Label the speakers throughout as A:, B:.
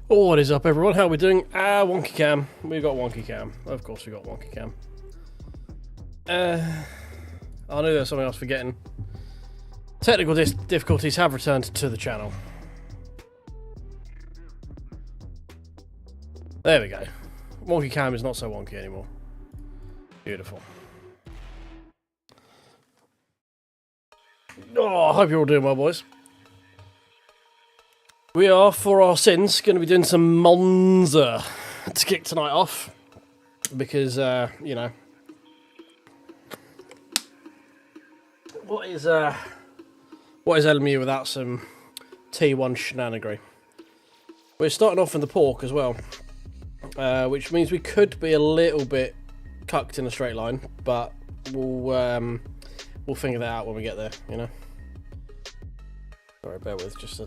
A: Oh, what is up, everyone? How are we doing? Wonky cam. We got wonky cam. Of course we got wonky cam. I knew there was something I was forgetting. Technical difficulties have returned to the channel. There we go. Wonky cam is not so wonky anymore. Beautiful. Oh, I hope you're all doing well, boys. We are, for our sins, going to be doing some Monza to kick tonight off. Because, you know... What is LMU without some T1 shenanigans? We're starting off in the pork as well. Which means we could be a little bit cucked in a straight line. But we'll figure that out when we get there, you know? Sorry, bear with, just to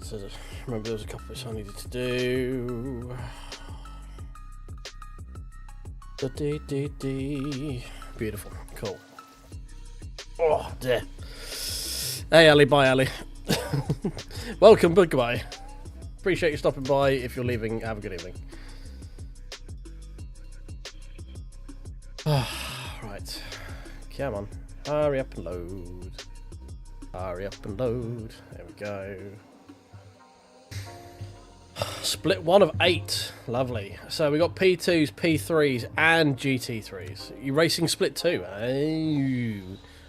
A: remember there was a couple of bits I needed to do. Beautiful, cool. Oh, dear. Hey, Ali, bye, Ali. Welcome, but goodbye. Appreciate you stopping by. If you're leaving, have a good evening. Right, come on, hurry up and load. Hurry up and load. There we go. Split 1 of 8. Lovely. So we got P2s, P3s, and GT3s. You racing split 2? Oh.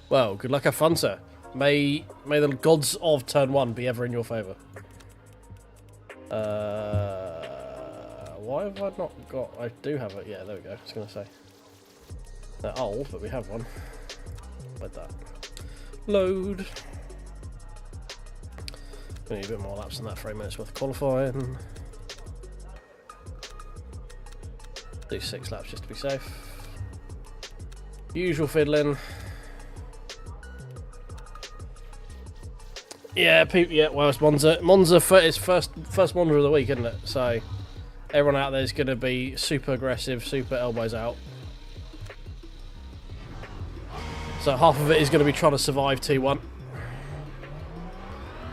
A: Well, good luck, have fun, sir. May the gods of turn 1 be ever in your favour. Why have I not got... I do have it. Yeah, there we go. I was going to say. They're old, but we have one. Like that. Load. We need a bit more laps than that for 8 minutes worth of qualifying. Do 6 laps just to be safe. Usual fiddling. Yeah, well, it's Monza. Monza it's first Monza of the week, isn't it? So everyone out there is going to be super aggressive, super elbows out. So half of it is going to be trying to survive T1.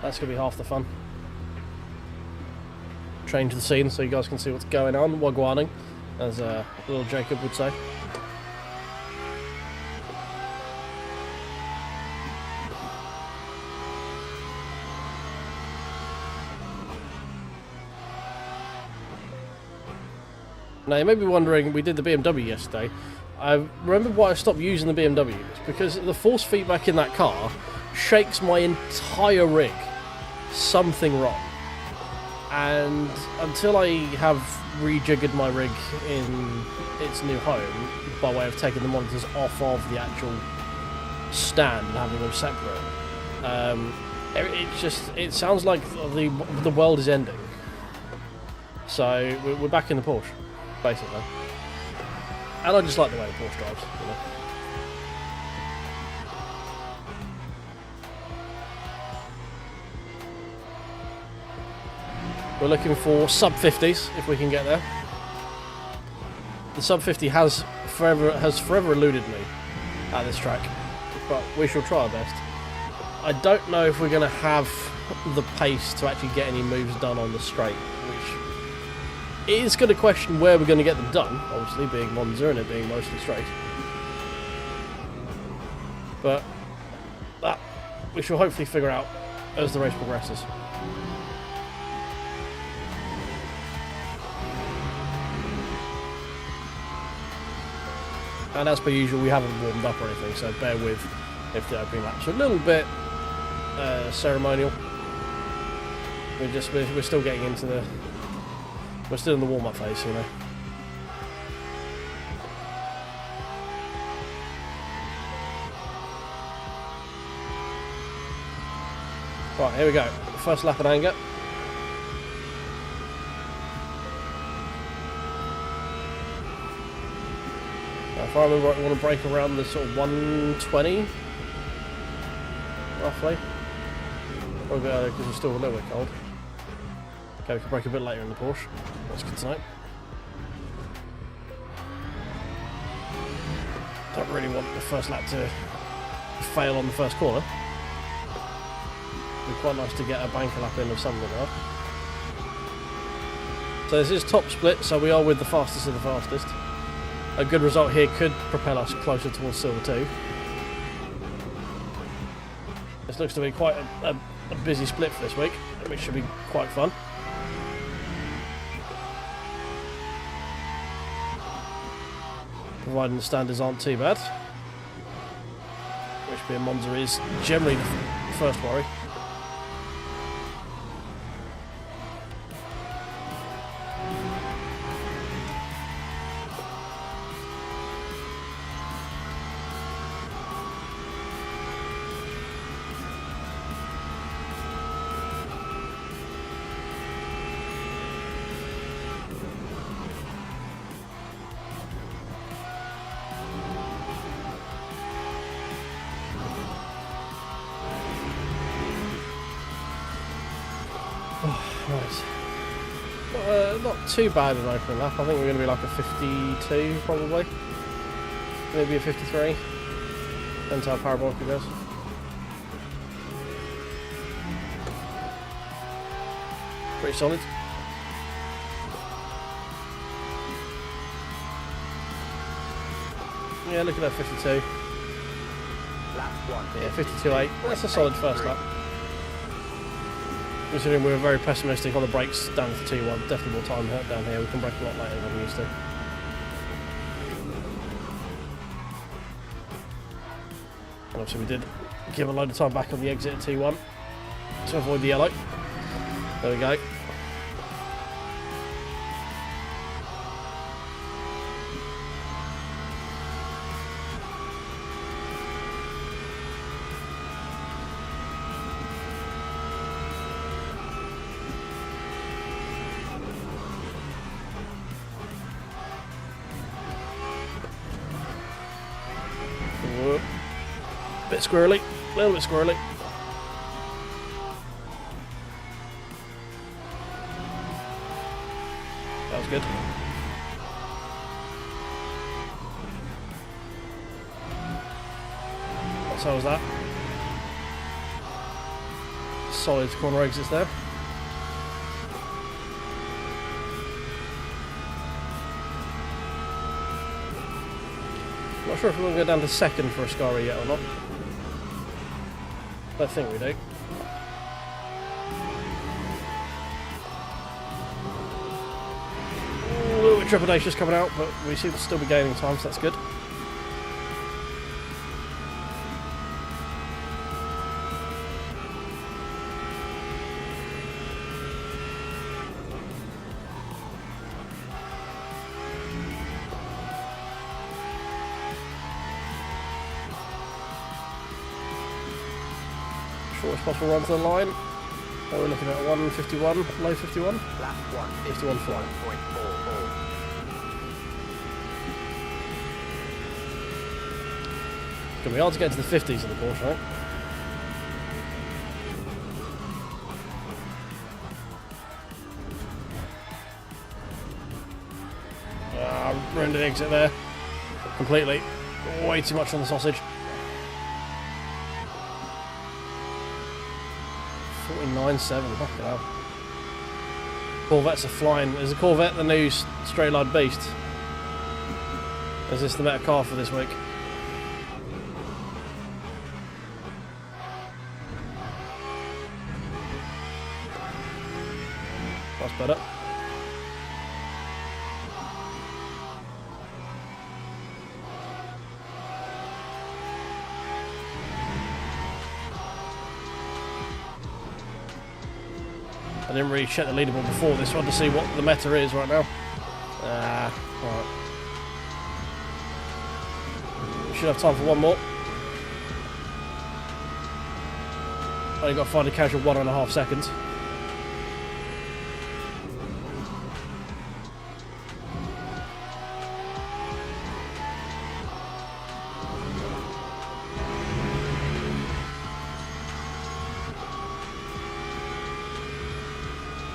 A: That's going to be half the fun. Change the scene so you guys can see what's going on. Wagwaning, as little Jacob would say. Now you may be wondering, we did the BMW yesterday. I remember why I stopped using the BMW. It's because the force feedback in that car shakes my entire rig. Something wrong. And until I have rejiggered my rig in its new home, by way of taking the monitors off of the actual stand and having them separate, it sounds like the world is ending. So we're back in the Porsche, basically. And I just like the way the Porsche drives, you know. We're looking for sub 50s if we can get there. The sub 50 has forever eluded me at this track, but we shall try our best. I don't know if we're going to have the pace to actually get any moves done on the straight, which is going to question where we're going to get them done, obviously being Monza and it being mostly straight. But that we shall hopefully figure out as the race progresses. And as per usual, we haven't warmed up or anything, so bear with if the opening laps are a little bit ceremonial. We're still getting into the... We're still in the warm-up phase, you know. Right, here we go. First lap at anger. If I remember right, we want to break around the sort of 120, roughly. Because we're still a little bit cold. Okay, we can break a bit later in the Porsche. That's good tonight. Don't really want the first lap to fail on the first corner. It'd be quite nice to get a banker lap in of something else. So this is top split, so we are with the fastest of the fastest. A good result here could propel us closer towards Silver 2. This looks to be quite a busy split for this week, which should be quite fun. Providing the standards aren't too bad. Which being Monza is generally the first worry. Right. Not too bad in opening lap. I think we're going to be like a 52 probably. Maybe a 53. Depends how parabolic it goes. Pretty solid. Yeah, look at that 52. Yeah, 52.8. That's a solid first lap. Considering we were very pessimistic on the brakes down to T1, definitely more time down here. We can brake a lot later than we used to. And obviously we did give a load of time back on the exit at T1 to avoid the yellow. There we go. Bit squirrely, a little bit squirrely. That was good. So was that. Solid corner exits there. Not sure if we're going to go down to second for Ascari yet or not. I think we do. A little bit trepidatious coming out, but we seem to still be gaining time, so that's good. Shortest possible run to the line. So we're looking at 151, low 51.
B: Lap
A: 51 flat.
B: 1.44.
A: It's going to be hard to get to the 50s in the Porsche, right? Ruined the exit there. Completely. Way too much on the sausage. 49.7, fucking hell. Corvettes are flying. Is the Corvette the new straight line beast? Is this the meta car for this week? That's better. I didn't really check the leaderboard before this one to see what the meta is right now. Alright. We should have time for one more. Only got to find a casual 1.5 seconds.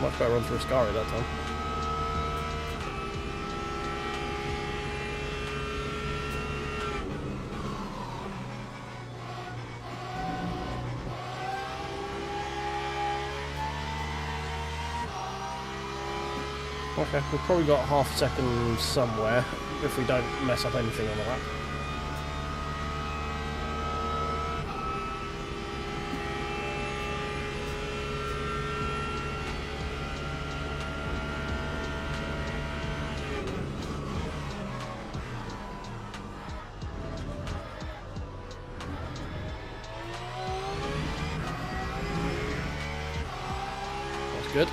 A: Much better run through Ascari that time. Okay, we've probably got half a second somewhere if we don't mess up anything on the lap. That's good.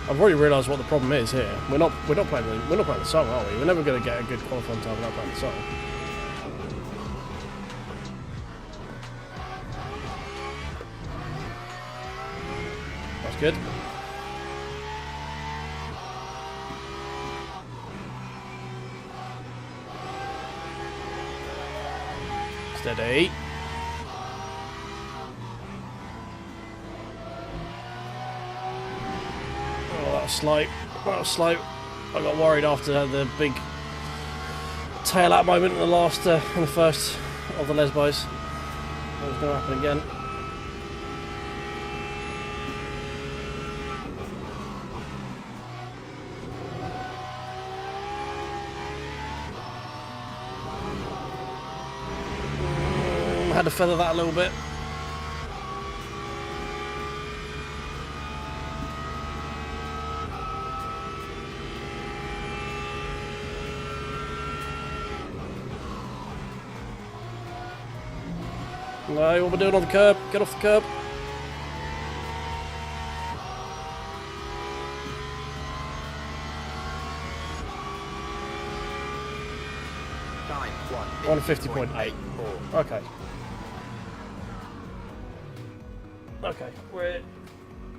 A: I've already realised what the problem is here. We're not playing the song, are we? We're never going to get a good qualifying time without playing the song. That's good. Steady. Slow. That was slow. I got worried after the big tail out moment in the last, in the first of the Lesbos. That was going to happen again. Had to feather that a little bit. No, what we're doing on the curb. Get off the curb.
B: Time
A: 150.8. Okay. Okay, we're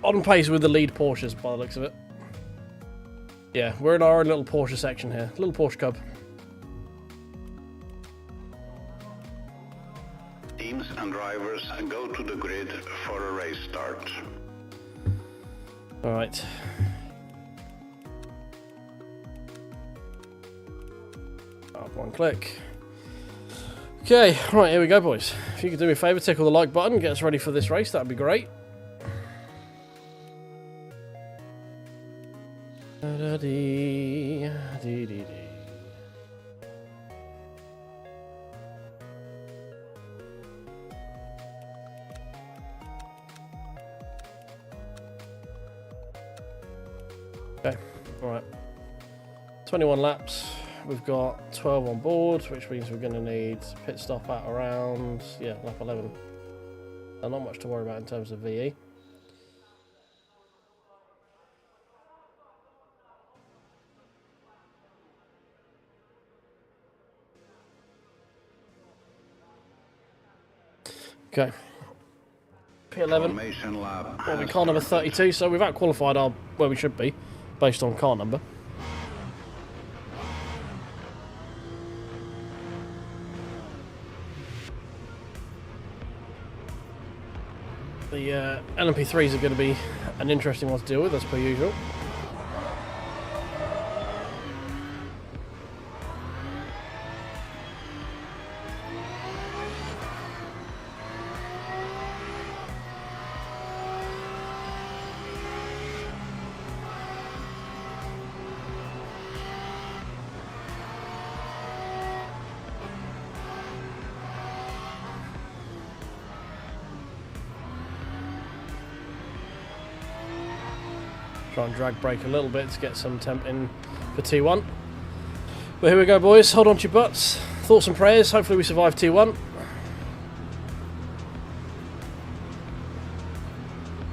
A: on pace with the lead Porsches by the looks of it. Yeah, we're in our own little Porsche section here. Little Porsche Cub.
C: Teams and drivers go to the grid for a race start.
A: Alright. Up one click. Okay, right, here we go, boys. If you could do me a favour, tickle the like button, get us ready for this race, that'd be great. Da-da-dee-dee-dee-dee. Okay, alright. 21 laps. We've got 12 on board, which means we're going to need pit stop at around, yeah, lap 11. So not much to worry about in terms of VE. Okay. P11. Well, we car number 32, so we've out-qualified our where we should be, based on car number. The LMP3s are going to be an interesting one to deal with, as per usual. Try and drag brake a little bit to get some temp in for T1. But here we go, boys. Hold on to your butts. Thoughts and prayers. Hopefully we survive T1.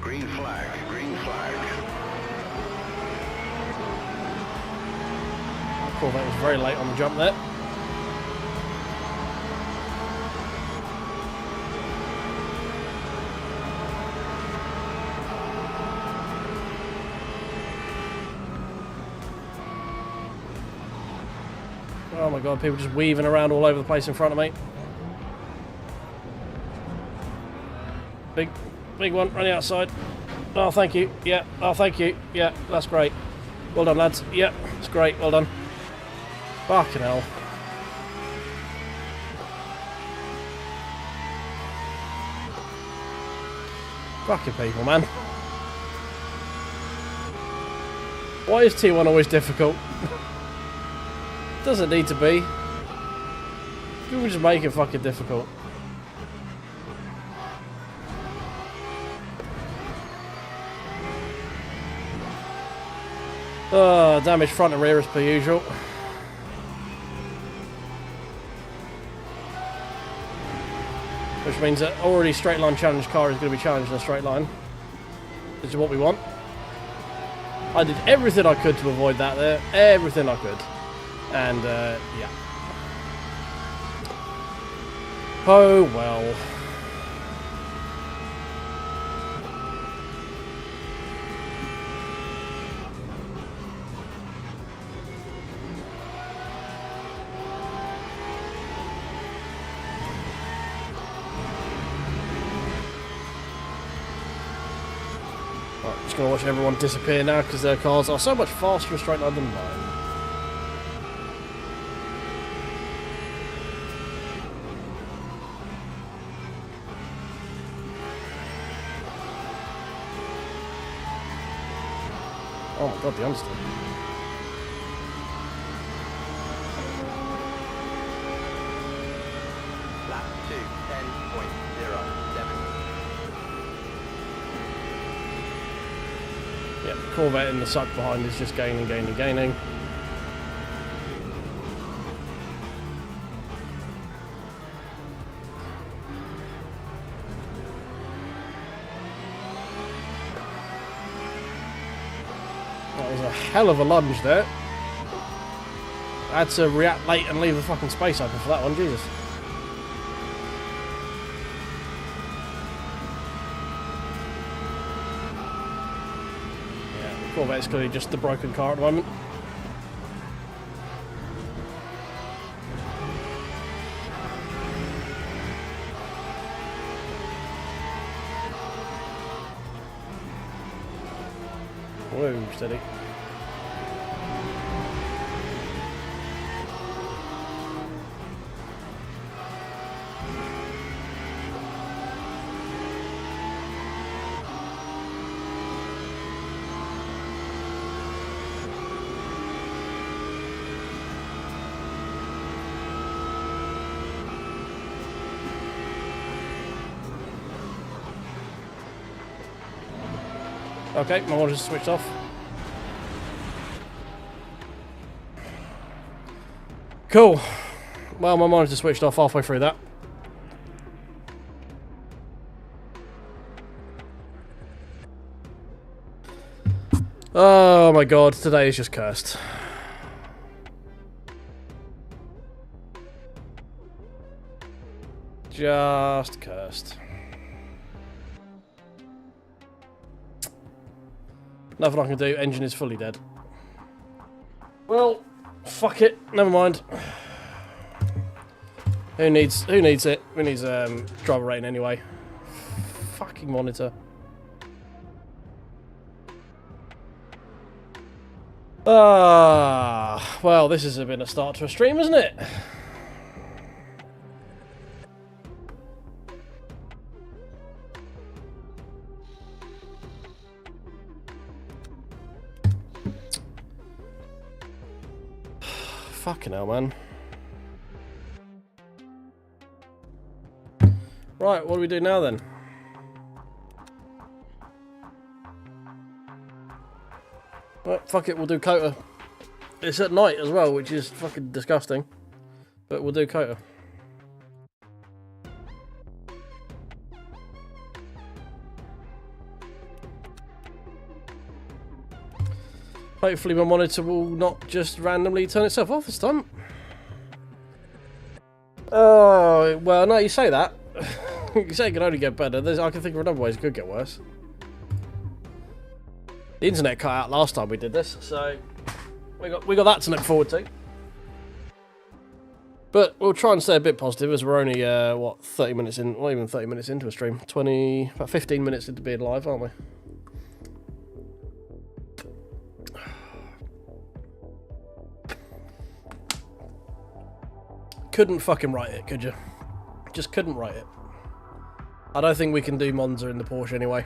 C: Green flag, green flag.
A: Cool, that was very late on the jump there. Oh my god, people just weaving around all over the place in front of me. Big one, running outside. Oh, thank you. Yeah, oh, thank you. Yeah, that's great. Well done, lads. Yeah, it's great. Well done. Fucking hell. Fucking people, man. Why is T1 always difficult? Doesn't need to be. People just make it fucking difficult. Oh, damage front and rear as per usual. Which means that already straight line challenged car is going to be challenged in a straight line. Which is what we want. I did everything I could to avoid that there. Everything I could. And, yeah. Oh, well. Right, just gonna watch everyone disappear now because their cars are so much faster in straight line than mine. Oh my god, the understeer.
B: Lap 2, 10.07.
A: Yeah, Corvette in the suck behind is just gaining, gaining, gaining. That was a hell of a lunge there. I had to react late and leave the fucking space open for that one, Jesus. Yeah, the Corvette's clearly just the broken car at the moment. Whoa, steady. Okay, my monitor's switched off. Cool. Well, my monitor switched off halfway through that. Oh my god, today is just cursed. Just cursed. Nothing I can do, engine is fully dead. Well, fuck it, never mind. Who needs it? Who needs driver rating anyway? Fucking monitor. Ah, well, this has been a start to a stream, isn't it? Fucking hell, man. Right, what do we do now then? Well, fuck it, we'll do Cota. It's at night as well, which is fucking disgusting. But we'll do Cota. Hopefully my monitor will not just randomly turn itself off this time. Oh, well, no, you say that. You say it can only get better. I can think of another ways it could get worse. The internet cut out last time we did this, so we got that to look forward to. But we'll try and stay a bit positive as we're only, what, 30 minutes in, not even 30 minutes into a stream. About 15 minutes into being live, aren't we? Couldn't fucking write it, could you? Just couldn't write it. I don't think we can do Monza in the Porsche anyway.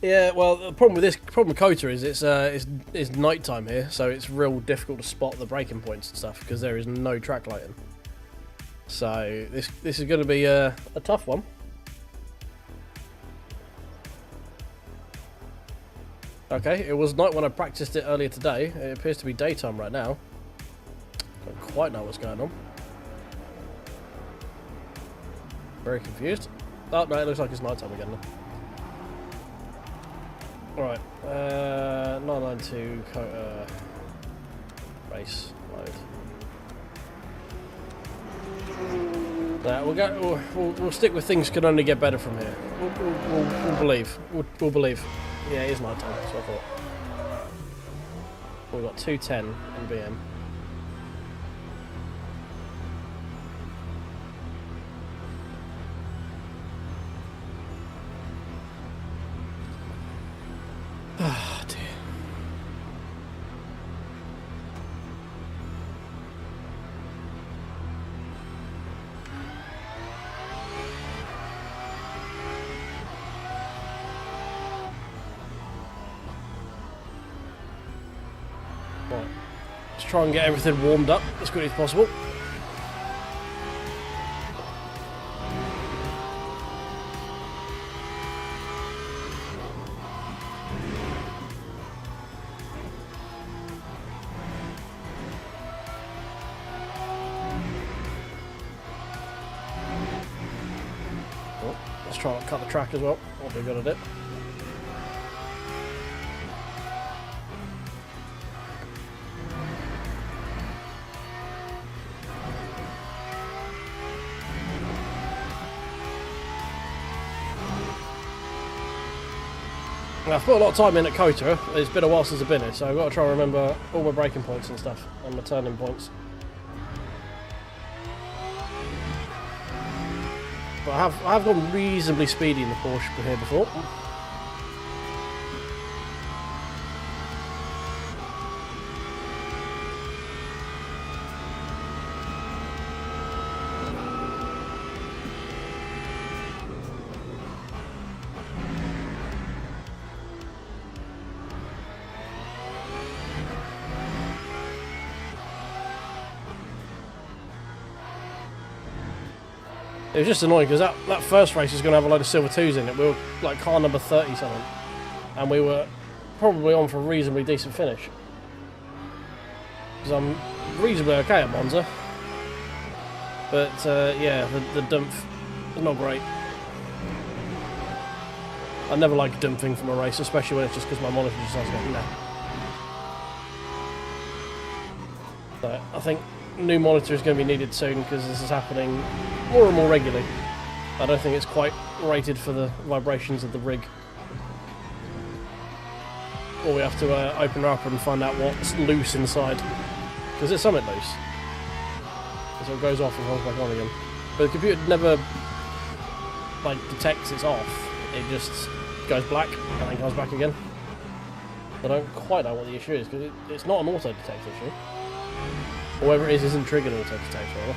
A: Yeah, well, the problem with Cota is it's nighttime here, so it's real difficult to spot the braking points and stuff because there is no track lighting. So this is going to be a tough one. Okay, it was night when I practiced it earlier today. It appears to be daytime right now. Don't quite know what's going on. Very confused. Oh no, it looks like it's nighttime again now. Alright, 992 Cota race mode. We'll stick with things can only get better from here. We'll believe. We'll believe. Yeah, it is night time, that's what I thought. We've got 210 in BM. Oh dear. Right. Let's try and get everything warmed up as quickly as possible. Let's try and cut the track as well. I'll be good at it. Now, I've put a lot of time in at Cota. It's been a while since I've been here, so I've got to try and remember all my braking points and stuff, and my turning points. But I have gone reasonably speedy in the Porsche here before. It was just annoying because that first race is going to have a load of silver 2s in it. We were like car number 30 something, and we were probably on for a reasonably decent finish. Because I'm reasonably okay at Monza, but yeah, the dump is not great. I never like dumping from a race, especially when it's just because my monitor just starts going nah. So I think new monitor is going to be needed soon because this is happening more and more regularly. I don't think it's quite rated for the vibrations of the rig. Or we have to open her up and find out what's loose inside, because there's something loose. So it goes off and comes back on again. But the computer never like detects it's off. It just goes black and then comes back again. I don't quite know what the issue is because it's not an auto detect issue. Or whatever it is isn't triggered auto detect rather.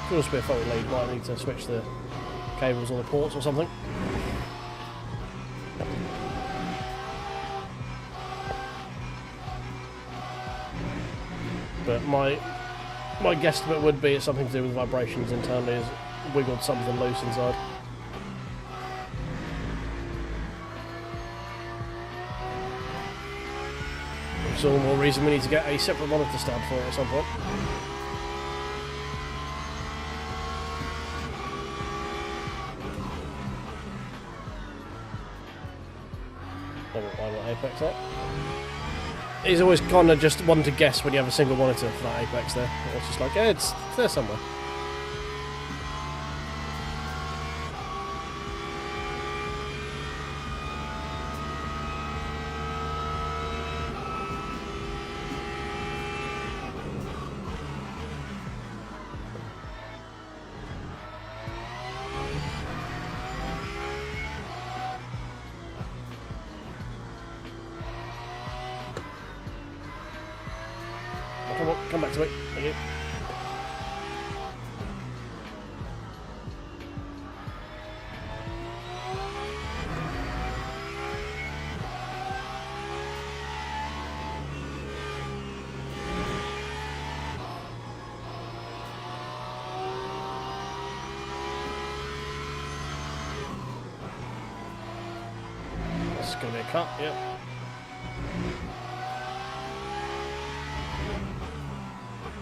A: Could also be a faulty lead. Might need to switch the cables on the ports or something. But my guesstimate would be it's something to do with vibrations internally, as wiggled something loose inside. Which is all the more reason we need to get a separate monitor stand for it at some point. Why not Apex up? He's always kind of just one to guess when you have a single monitor for that Apex there. It's just like, yeah, it's there somewhere. come back to me. Thank you. That's going to be a cut, yep.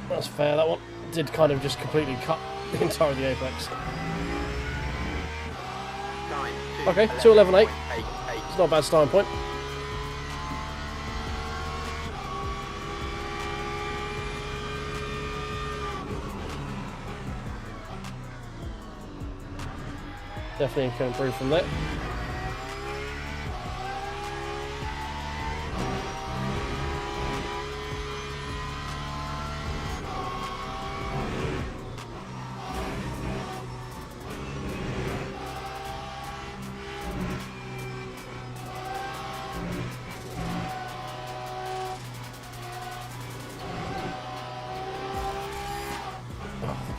A: That's fair, that one. Did kind of just completely cut the entire of the apex.
B: 9, 2,
A: Okay, 2:11.8.
B: 8, 8.
A: It's not a bad starting point. Definitely can improve from there.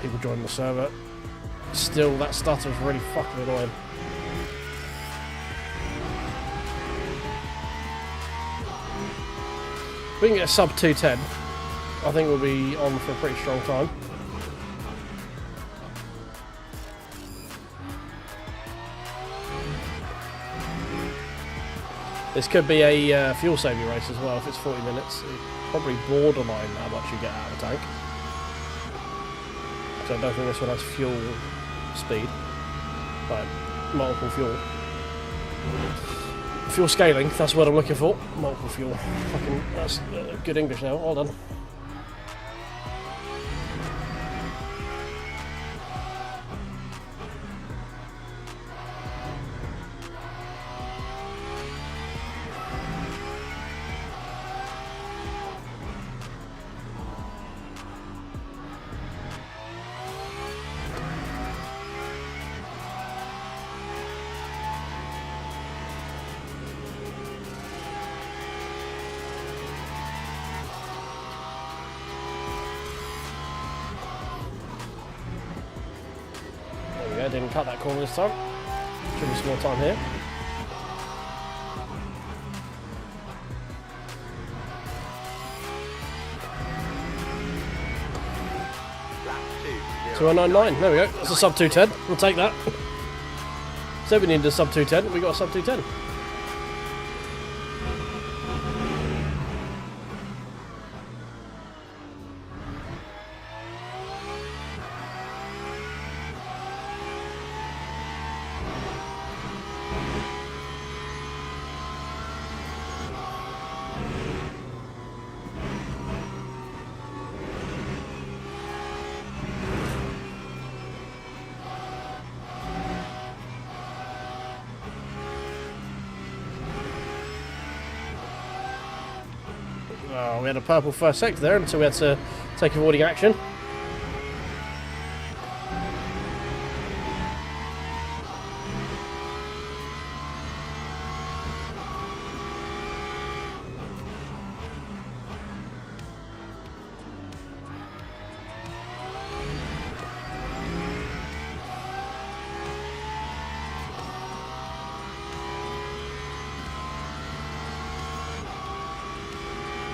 A: People joining the server. Still, that stutter is really fucking annoying. If we can get a sub 210, I think we'll be on for a pretty strong time. This could be a fuel saving race as well. If it's 40 minutes, it's probably borderline how much you get out of the tank. So I don't think this one has fuel speed, but multiple fuel. Fuel scaling, that's what I'm looking for. Multiple fuel. Fucking, that's good English now, well done. Didn't cut that corner this time. Should be some more time here.
B: Lap 2,
A: 2:09.9. There we go. That's a sub 210. We'll take that. Said we needed a sub 210. We got a sub 210. Oh, we had a purple first sector there until we had to take avoiding action.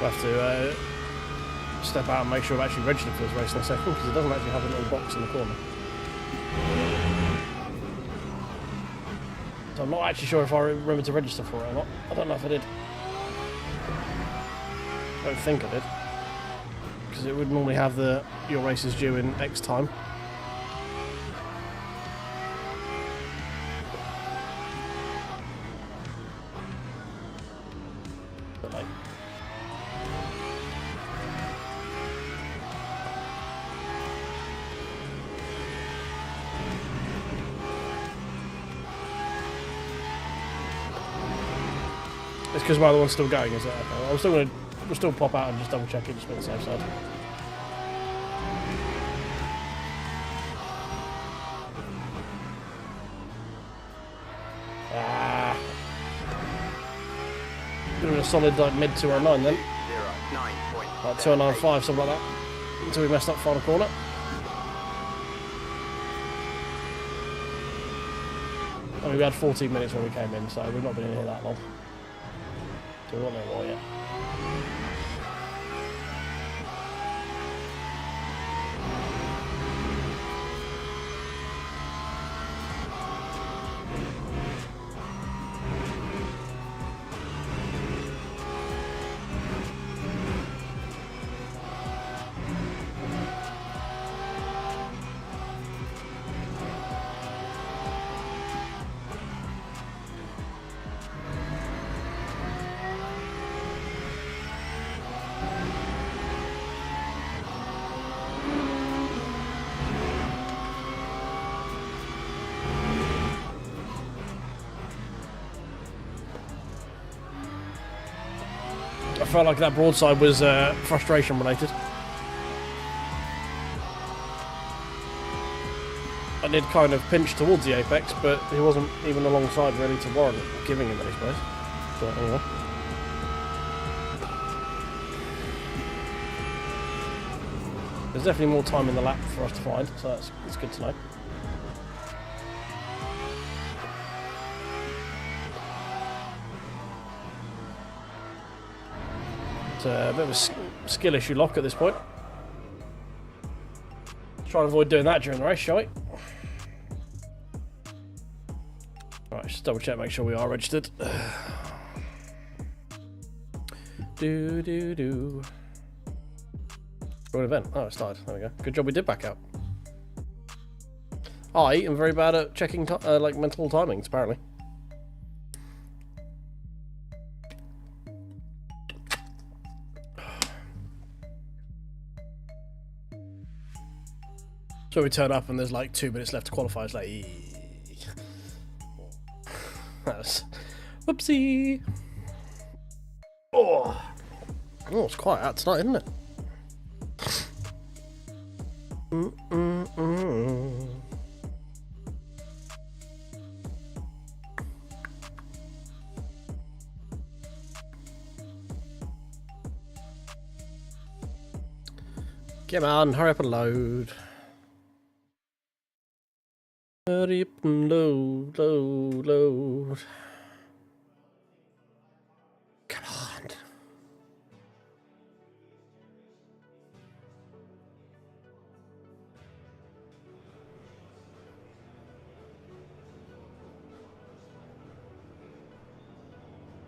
A: We'll have to step out and make sure I've actually registered for this race in a second, because it doesn't actually have a little box in the corner. So I'm not actually sure if I remember to register for it or not. I don't know if I did. I don't think I did. Because it would normally have your race is due in X time. But like, it's because my other one's still going, is it? Okay. We'll still pop out and just double check it, just be on the safe side. Doing a solid like mid 209 then.
B: 0, 9.7,
A: Like 209.5, something like that. until we messed up final corner. I mean, we had 14 minutes when we came in, so we've not been in here that long. So we won't know why yet. I felt like that broadside was frustration related. I did kind of pinch towards the apex, but he wasn't even alongside really to warrant giving him any space. But anyway. There's definitely more time in the lap for us to find, so that's good to know. It's a bit of a skill issue lock at this point. Try and avoid doing that during the race, shall we? Alright, just double check, make sure we are registered. Do. What event? Oh, it started. There we go. Good job we did back out. I am very bad at checking like mental timings, apparently. So we turn up and there's like 2 minutes left to qualify. It's like, that's whoopsie. Oh, it's quiet out tonight, isn't it? Come on, hurry up and load. Hurry up and load. Come on.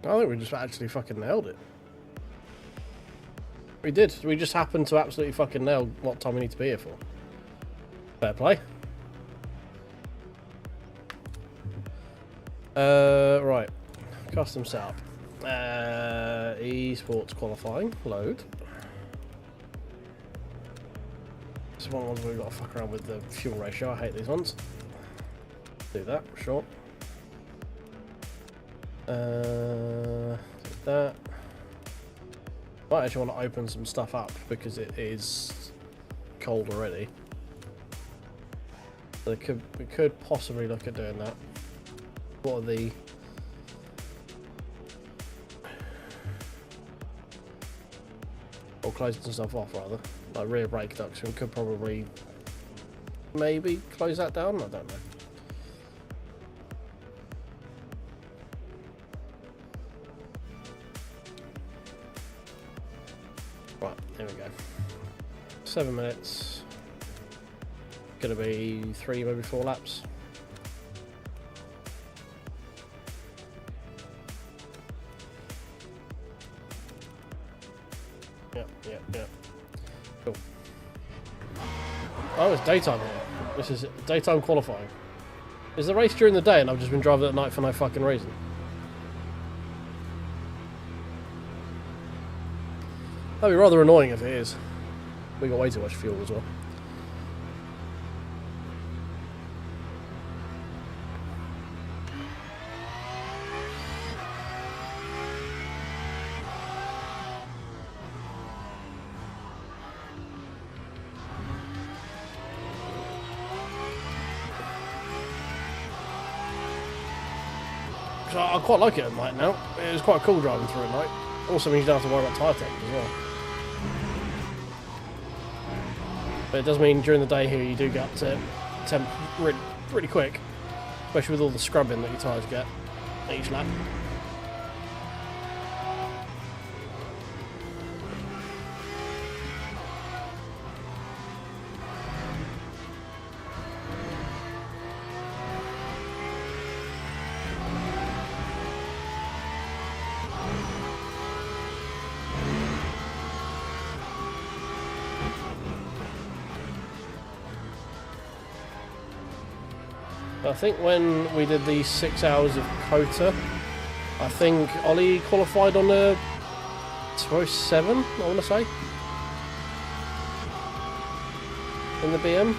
A: I think we just actually fucking nailed it. We did. We just happened to absolutely fucking nail what time we need to be here for. Fair play. Right. Custom setup. Esports qualifying. Load. This is one of the ones where we've got to fuck around with the fuel ratio. I hate these ones. Do that, sure. That. I actually want to open some stuff up because it is cold already. So we could possibly look at doing that. What are the or closing some stuff off rather, like rear brake ducts. We could probably maybe close that down. I don't know. Right, here we go. 7 minutes. Gonna be 3, maybe 4 laps. Yep. Cool. Oh, it's daytime here. This is daytime qualifying. Is the race during the day and I've just been driving at night for no fucking reason? That'd be rather annoying if it is. We got way too much fuel as well. I quite like it at night now. It was quite cool driving through at night. Also means you don't have to worry about tyre temp as well. But it does mean during the day here you do get up to temp really quick, especially with all the scrubbing that your tyres get each lap. I think when we did the 6 hours of Cota, I think Ollie qualified on a 207, I want to say, in the BM.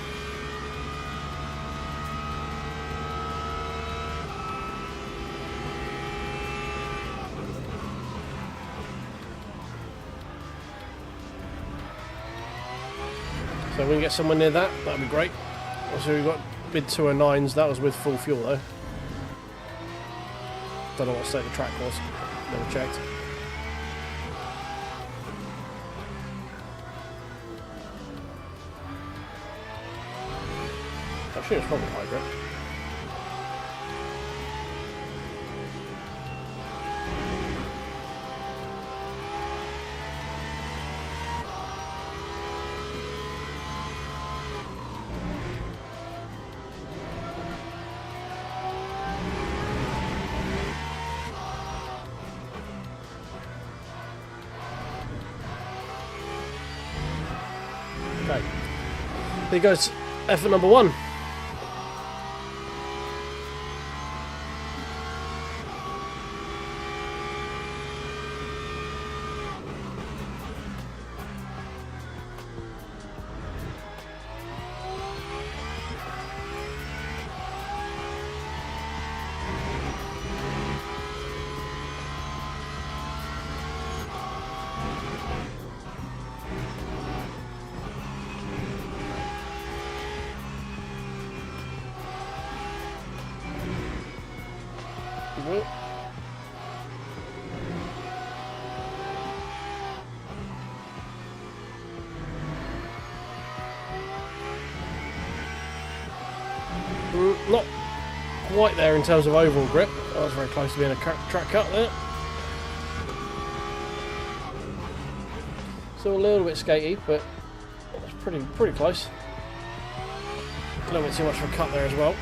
A: So if we can get somewhere near that, that'd be great. Also, we've got mid 209s, that was with full fuel though. Don't know what state the track was, never checked. Actually, it's probably high grip. Okay. Here goes effort number 1. Not quite there in terms of overall grip. I was very close to being a track cut there. Still a little bit skatey, but it's pretty close. A little bit too much of a cut there as well.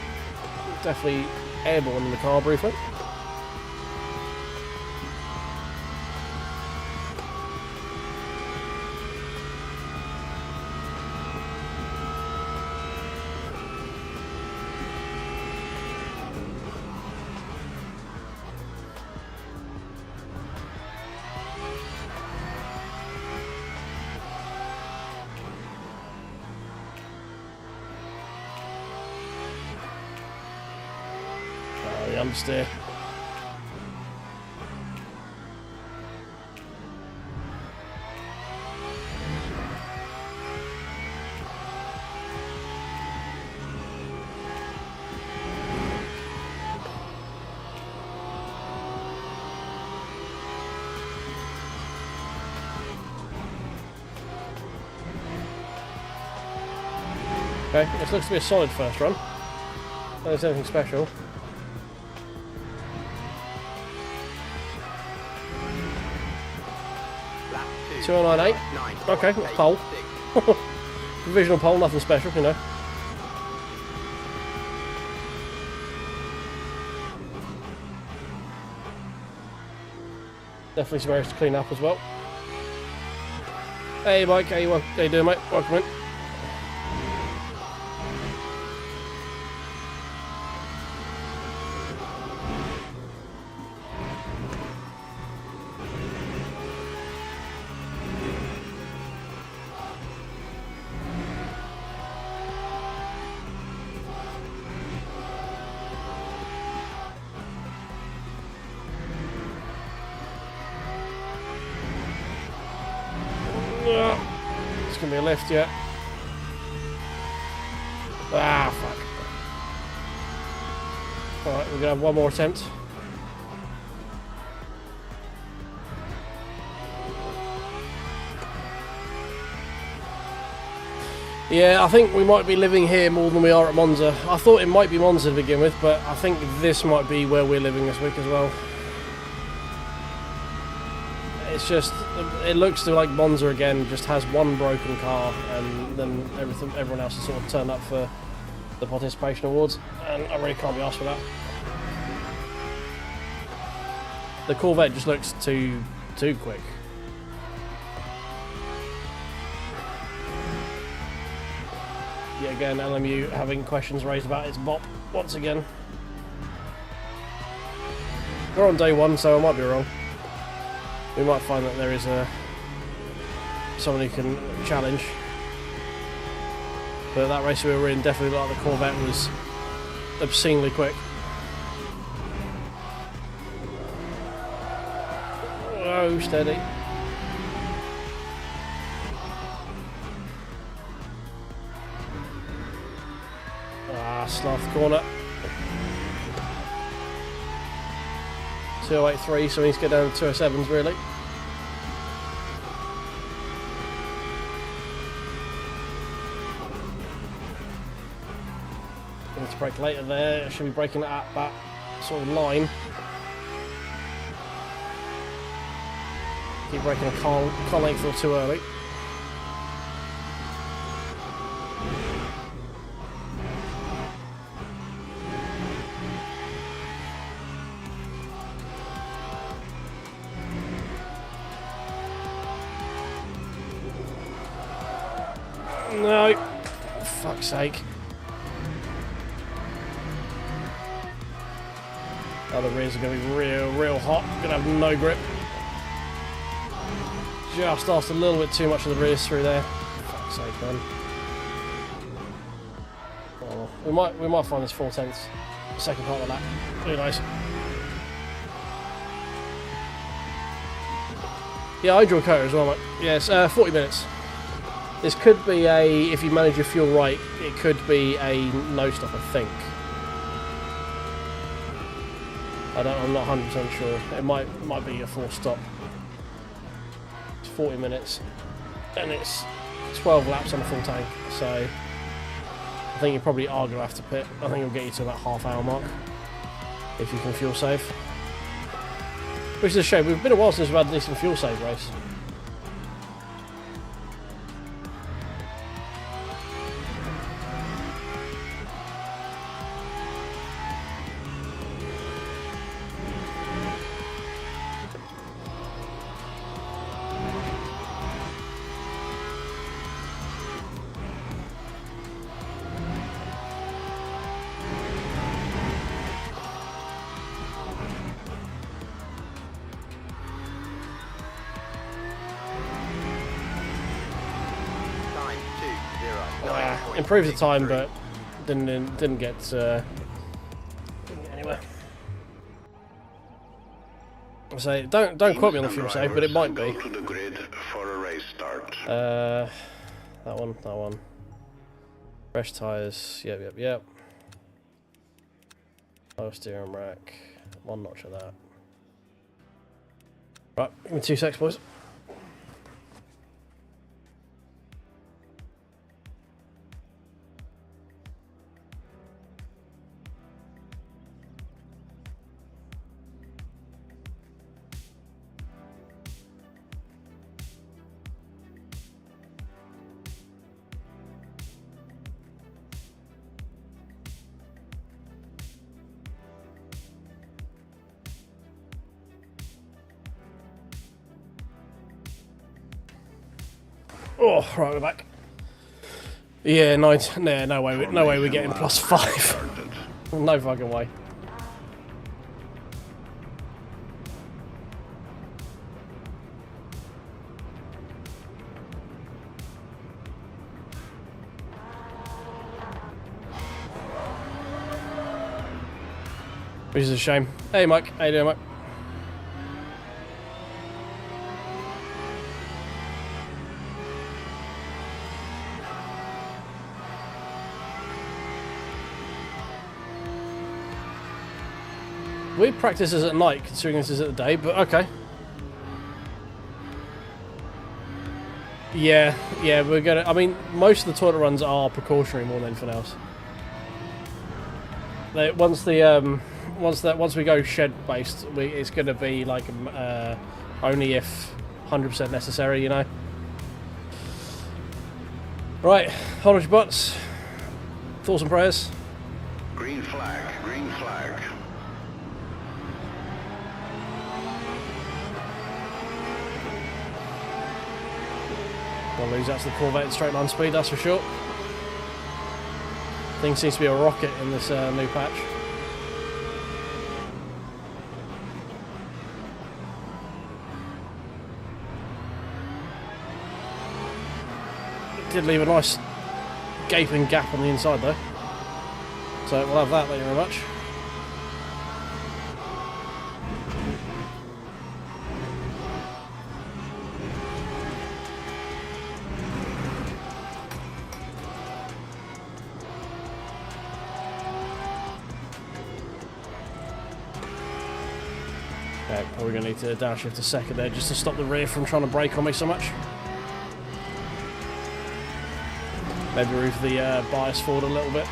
A: Definitely airborne in the car briefly. Understeer. Okay, this looks to be a solid first run. Not there's anything special.
B: Lap 2.
A: 298.
B: 9.
A: Okay, that's pole.
B: 6.
A: Provisional pole, nothing special, you know. Definitely some areas to clean up as well. Hey Mike, how you doing, mate? Welcome in. It's gonna be a lift, yeah. Ah, fuck. Alright, we're gonna have one more attempt. Yeah, I think we might be living here more than we are at Monza. I thought it might be Monza to begin with, but I think this might be where we're living this week as well. It's just, it looks like Monza again just has one broken car, and then everyone else has sort of turned up for the participation awards, and I really can't be asked for that. The Corvette just looks too quick. Yet again, LMU having questions raised about its bop once again. We're on day one, so I might be wrong. We might find that there is someone who can challenge. But that race we were in definitely looked like the Corvette was obscenely quick. Oh, steady. Slough corner. 2.083, so we need to get down to 2.07s really. Need to brake later there. Should be braking at that sort of line. Keep braking a car length or too early. No, fuck's sake. Oh, the rears are going to be real hot. Going to have no grip. Just asked a little bit too much of the rears through there. Fuck's sake, man. Oh, we might find this 4/10 second part of that. Really nice. Yeah, I enjoy Cota as well, mate. Yes, 40 minutes. This could be a, if you manage your fuel right, it could be a no stop, I think. I'm not 100% sure. It might be a 4-stop. It's 40 minutes, and it's 12 laps on a full tank. So I think you probably are going to have to pit. I think it'll get you to that half-hour mark if you can fuel save. Which is a shame. It's been a while since we've had a decent fuel save race. Improved the time, but didn't get anywhere. So don't quote me on the fuel save, but it might be.
C: Go to the grid for a race start.
A: That one. Fresh tyres. Yep. Lower steering rack. One notch of that. Right, give me 2 secs, boys. Oh, right, we're back. Yeah, no way we're getting +5. No fucking way. Which is a shame. Hey Mike, how you doing, Mike? Weird practice is at night, considering this is at the day, but okay. Yeah, we're gonna. I mean, most of the toilet runs are precautionary more than anything else. Once we go shed based, it's gonna be like only if 100% necessary, you know. Right, hold on your butts. Thoughts and prayers.
C: Green flag, green flag.
A: Don't lose that to the Corvette in straight line speed, that's for sure. Thing seems to be a rocket in this new patch. It did leave a nice gaping gap on the inside though. So we'll have that, thank you very much. Okay, probably going to need to downshift a second there just to stop the rear from trying to brake on me so much. Maybe move the bias forward a little bit.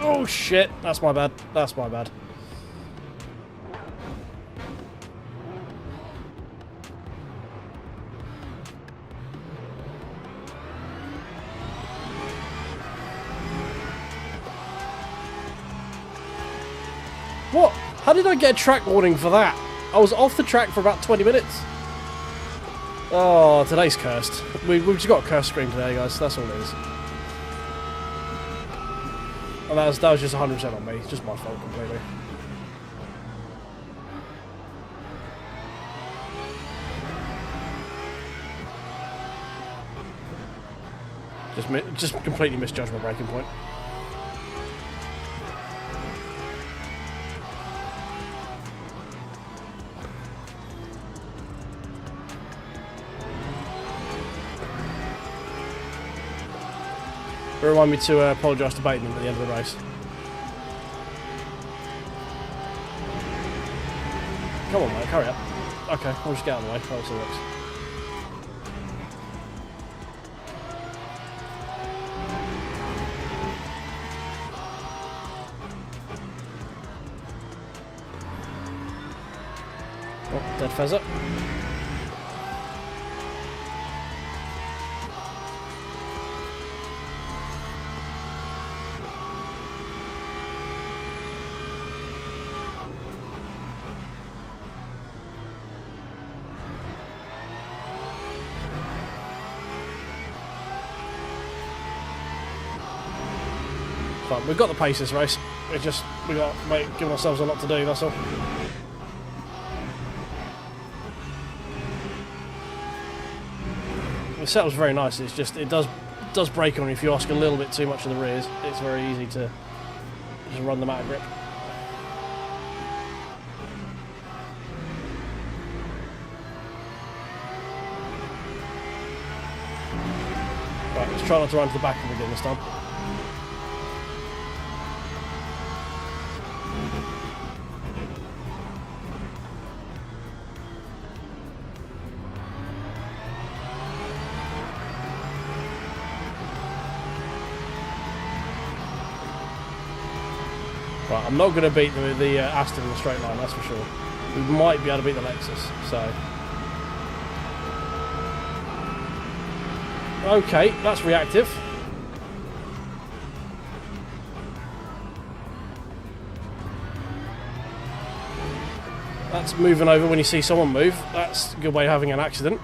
A: Oh shit, that's my bad, that's my bad. What? How did I get a track warning for that? I was off the track for about 20 minutes. Oh, today's cursed. We've just got a cursed screen today, guys. That's all it is. And that was just 100% on me. It's just my fault completely. Just completely misjudged my braking point. Remind me to apologise to Bateman at the end of the race. Come on, mate, hurry up. Okay, I'll just get out of the way. That also works. Oh, dead pheasant. But we've got the pace this race. We got giving ourselves a lot to do. That's all. The setup's very nice. It's just it does break on you if you ask a little bit too much of the rears. It's very easy to just run them out of grip. Right, let's try not to run to the back of again this time. Right, I'm not going to beat the Aston in the straight line, that's for sure. We might be able to beat the Lexus, so... Okay, that's reactive. That's moving over when you see someone move. That's a good way of having an accident.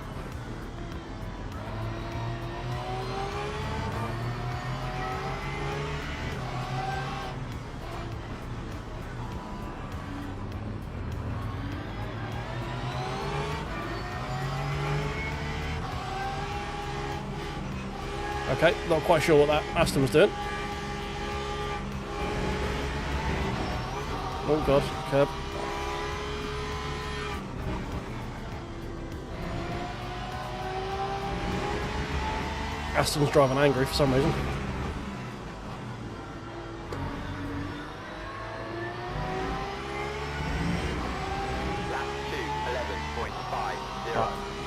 A: Okay, not quite sure what that Aston was doing. Oh god, curb. Aston's driving angry for some reason.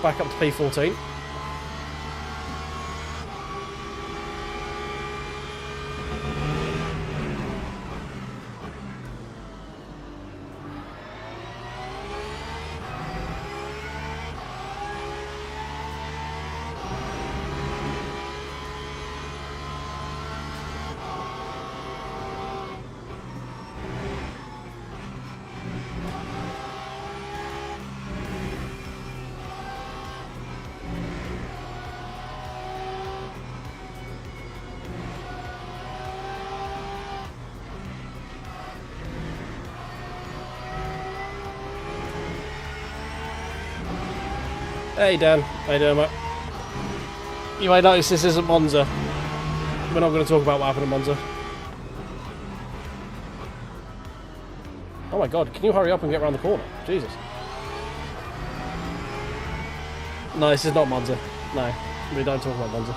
A: back up to P14. Hey Dan, how you doing, mate? You may notice this isn't Monza. We're not going to talk about what happened in Monza. Oh my god, can you hurry up and get around the corner? Jesus. No, this is not Monza. No, we don't talk about Monza.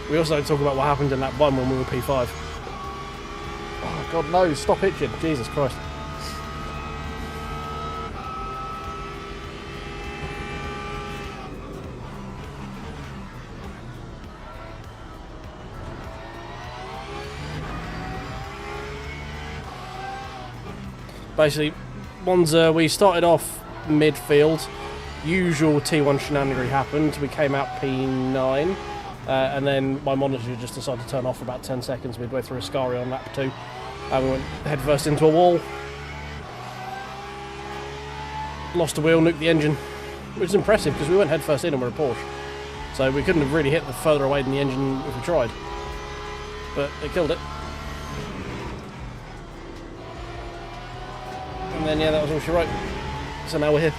A: We also don't talk about what happened in that one when we were P5. Oh god, no, stop itching. Jesus Christ. Basically, Monza, we started off midfield. Usual T1 shenanigery happened. We came out P9, and then my monitor just decided to turn off for about 10 seconds midway through Ascari on lap 2. And we went headfirst into a wall. Lost a wheel, nuked the engine, which is impressive because we went headfirst in and we're a Porsche. So we couldn't have really hit the further away than the engine if we tried. But it killed it. And then, yeah, that was all she wrote. So now we're here.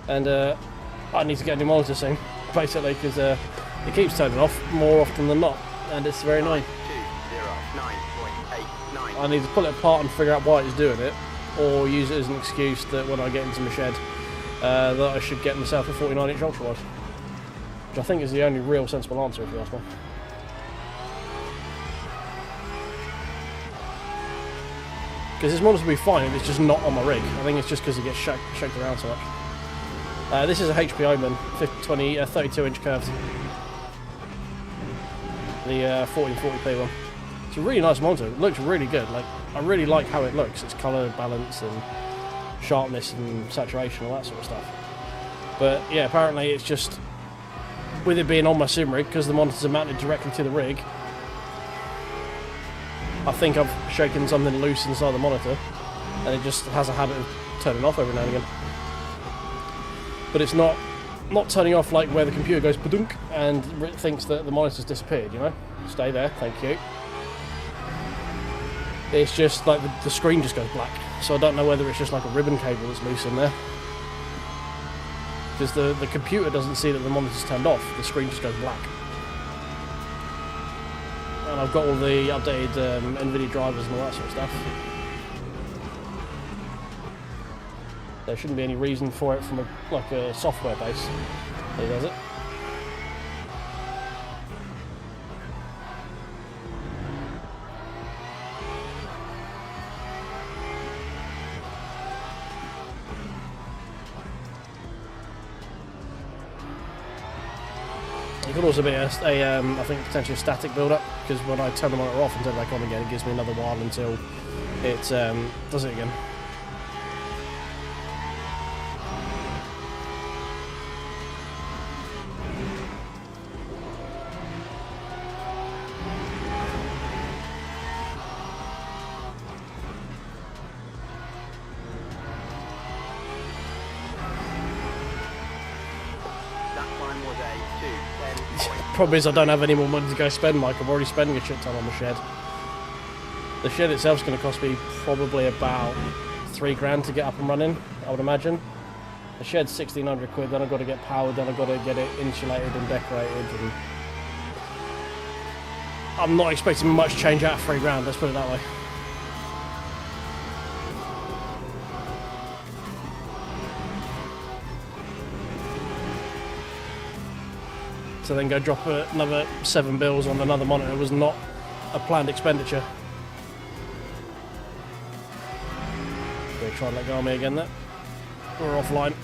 A: And I need to get a new monitor soon, basically, because it keeps turning off more often than not, and it's very annoying. I need to pull it apart and figure out why it's doing it, or use it as an excuse that when I get into my shed, that I should get myself a 49-inch ultrawide. Which I think is the only real sensible answer, if you ask me. Because this monitor will be fine if it's just not on my rig. I think it's just because it gets shaked around so much. This is a HP Omen, 32-inch curved. The 1440p one. It's a really nice monitor. It looks really good. Like, I really like how it looks. Its colour balance and sharpness and saturation, all that sort of stuff. But yeah, apparently it's just, with it being on my sim rig, because the monitors are mounted directly to the rig, I think I've shaken something loose inside the monitor, and it just has a habit of turning off every now and again. But it's not turning off like where the computer goes badunk and thinks that the monitor's disappeared, you know? Stay there, thank you. It's just like the screen just goes black, so I don't know whether it's just like a ribbon cable that's loose in there. Because the computer doesn't see that the monitor's turned off, the screen just goes black. And I've got all the updated NVidia drivers and all that sort of stuff. There shouldn't be any reason for it from a software base. It does it. It could also be I think potentially a static build-up, because when I turn the monitor off and turn it back on again, it gives me another while until it does it again. Problem is I don't have any more money to go spend, Mike. I'm already spending a shit ton on the shed. The shed itself's going to cost me probably about £3 to get up and running, I would imagine. The shed's 1,600 quid, then I've got to get powered, then I've got to get it insulated and decorated. And I'm not expecting much change out of £3, let's put it that way. To then go drop another 7 bills on another monitor was not a planned expenditure. Gonna try and let go of me again there. we're offline.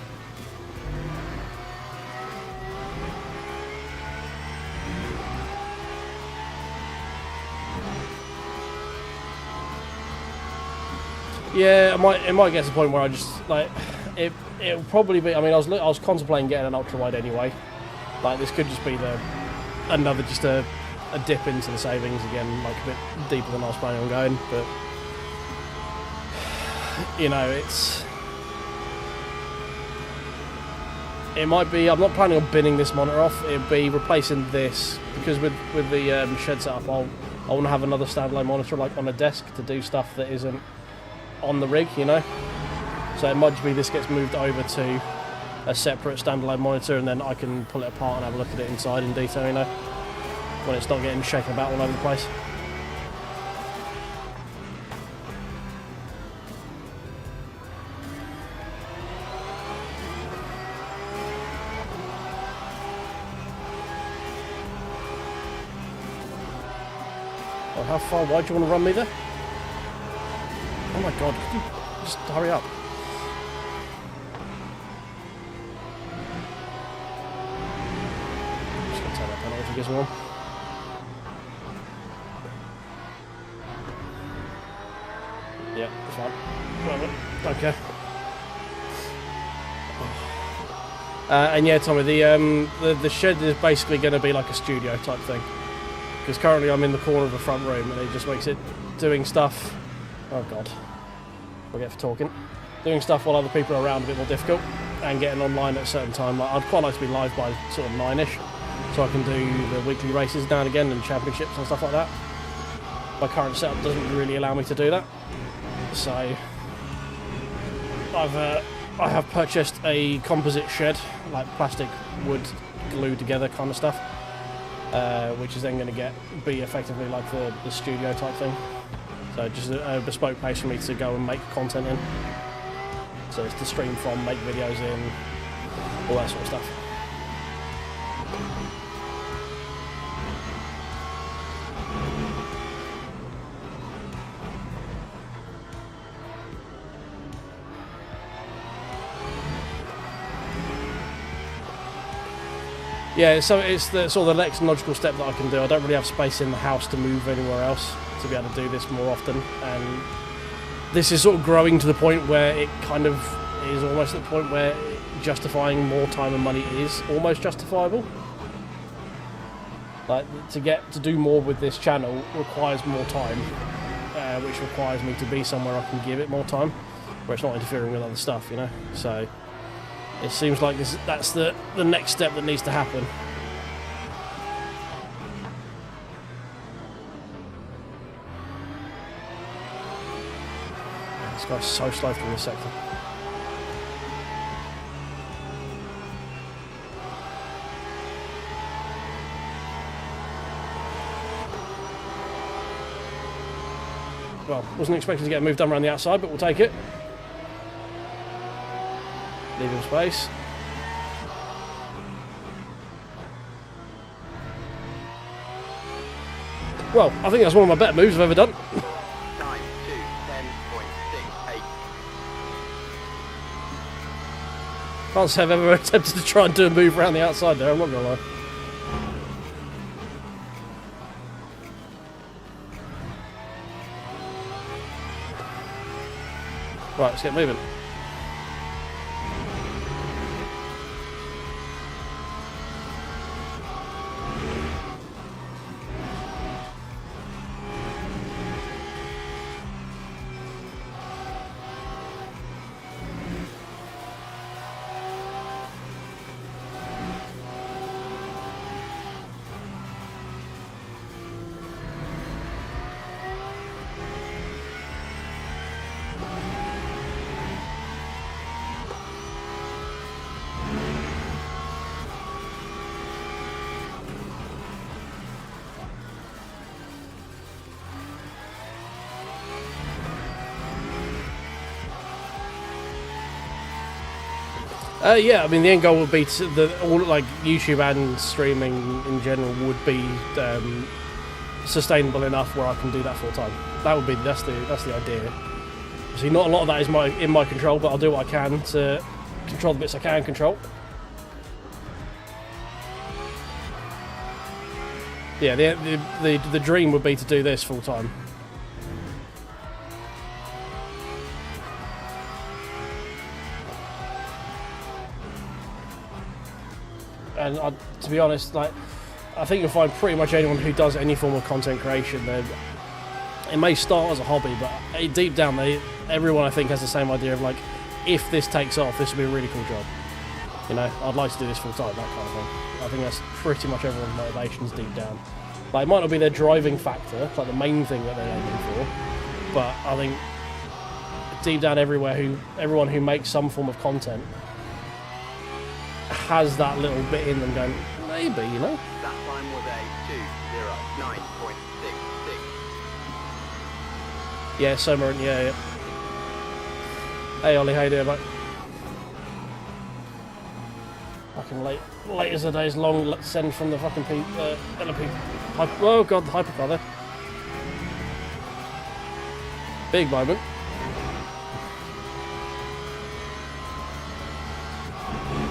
A: Yeah, it might get to the point where I just like it'll probably be. I mean, I was contemplating getting an ultra wide anyway. Like this could just be another a dip into the savings again, like a bit deeper than I was planning on going. But you know, it might be. I'm not planning on binning this monitor off. It'll be replacing this because with the shed setup, I want to have another standalone monitor like on a desk to do stuff that isn't on the rig, you know. So it might just be this gets moved over to a separate standalone monitor, and then I can pull it apart and have a look at it inside in detail, you know, when it's not getting shaken about all over the place. Oh, how far wide do you want to run me there? Oh my god, could you just hurry up? I'm just going to take that penalty if he gives me one. Yeah, fine. Whatever. Okay. And yeah, Tommy, the shed is basically going to be like a studio type thing. Because currently I'm in the corner of the front room and it just makes it doing stuff. Oh god. Forget for talking. Doing stuff while other people are around a bit more difficult, and getting online at a certain time. Like, I'd quite like to be live by sort of 9ish, so I can do the weekly races now and again and championships and stuff like that. My current setup doesn't really allow me to do that, so I have purchased a composite shed, like plastic wood glued together kind of stuff, which is then going to be effectively like the studio type thing. So just a bespoke place for me to go and make content in. So it's to stream from, make videos in, all that sort of stuff. Yeah, so it's the sort of the next logical step that I can do. I don't really have space in the house to move anywhere else to be able to do this more often, and this is sort of growing to the point where it kind of is almost at the point where justifying more time and money is almost justifiable. Like, to do more with this channel requires more time, which requires me to be somewhere I can give it more time, where it's not interfering with other stuff, you know. So it seems like that's the next step that needs to happen. This guy's so slow through this sector. Well, wasn't expecting to get a move done around the outside, but we'll take it. Leave him space. Well, I think that's one of my better moves I've ever done.
B: Time to 10.68.
A: Can't say I've ever attempted to try and do a move around the outside there, I'm not gonna lie. Right, let's get moving. Yeah, I mean the end goal would be all like YouTube and streaming in general would be sustainable enough where I can do that full time. That would be that's the idea. See, not a lot of that is in my control, but I'll do what I can to control the bits I can control. Yeah, the dream would be to do this full time. And to be honest, like, I think you'll find pretty much anyone who does any form of content creation, it may start as a hobby, but deep down, everyone I think has the same idea of like, if this takes off, this would be a really cool job. You know, I'd like to do this full time, that kind of thing. I think that's pretty much everyone's motivations deep down. Like, it might not be their driving factor, like the main thing that they're aiming for, but I think deep down everyone who makes some form of content has that little bit in them going, maybe, you know?
B: That time was a 209.66.
A: Yeah, Summer, yeah. Hey Ollie, how you doing, mate? Fucking late as the day's long, send from the fucking LMU. Oh god, the hypercar there. Big moment.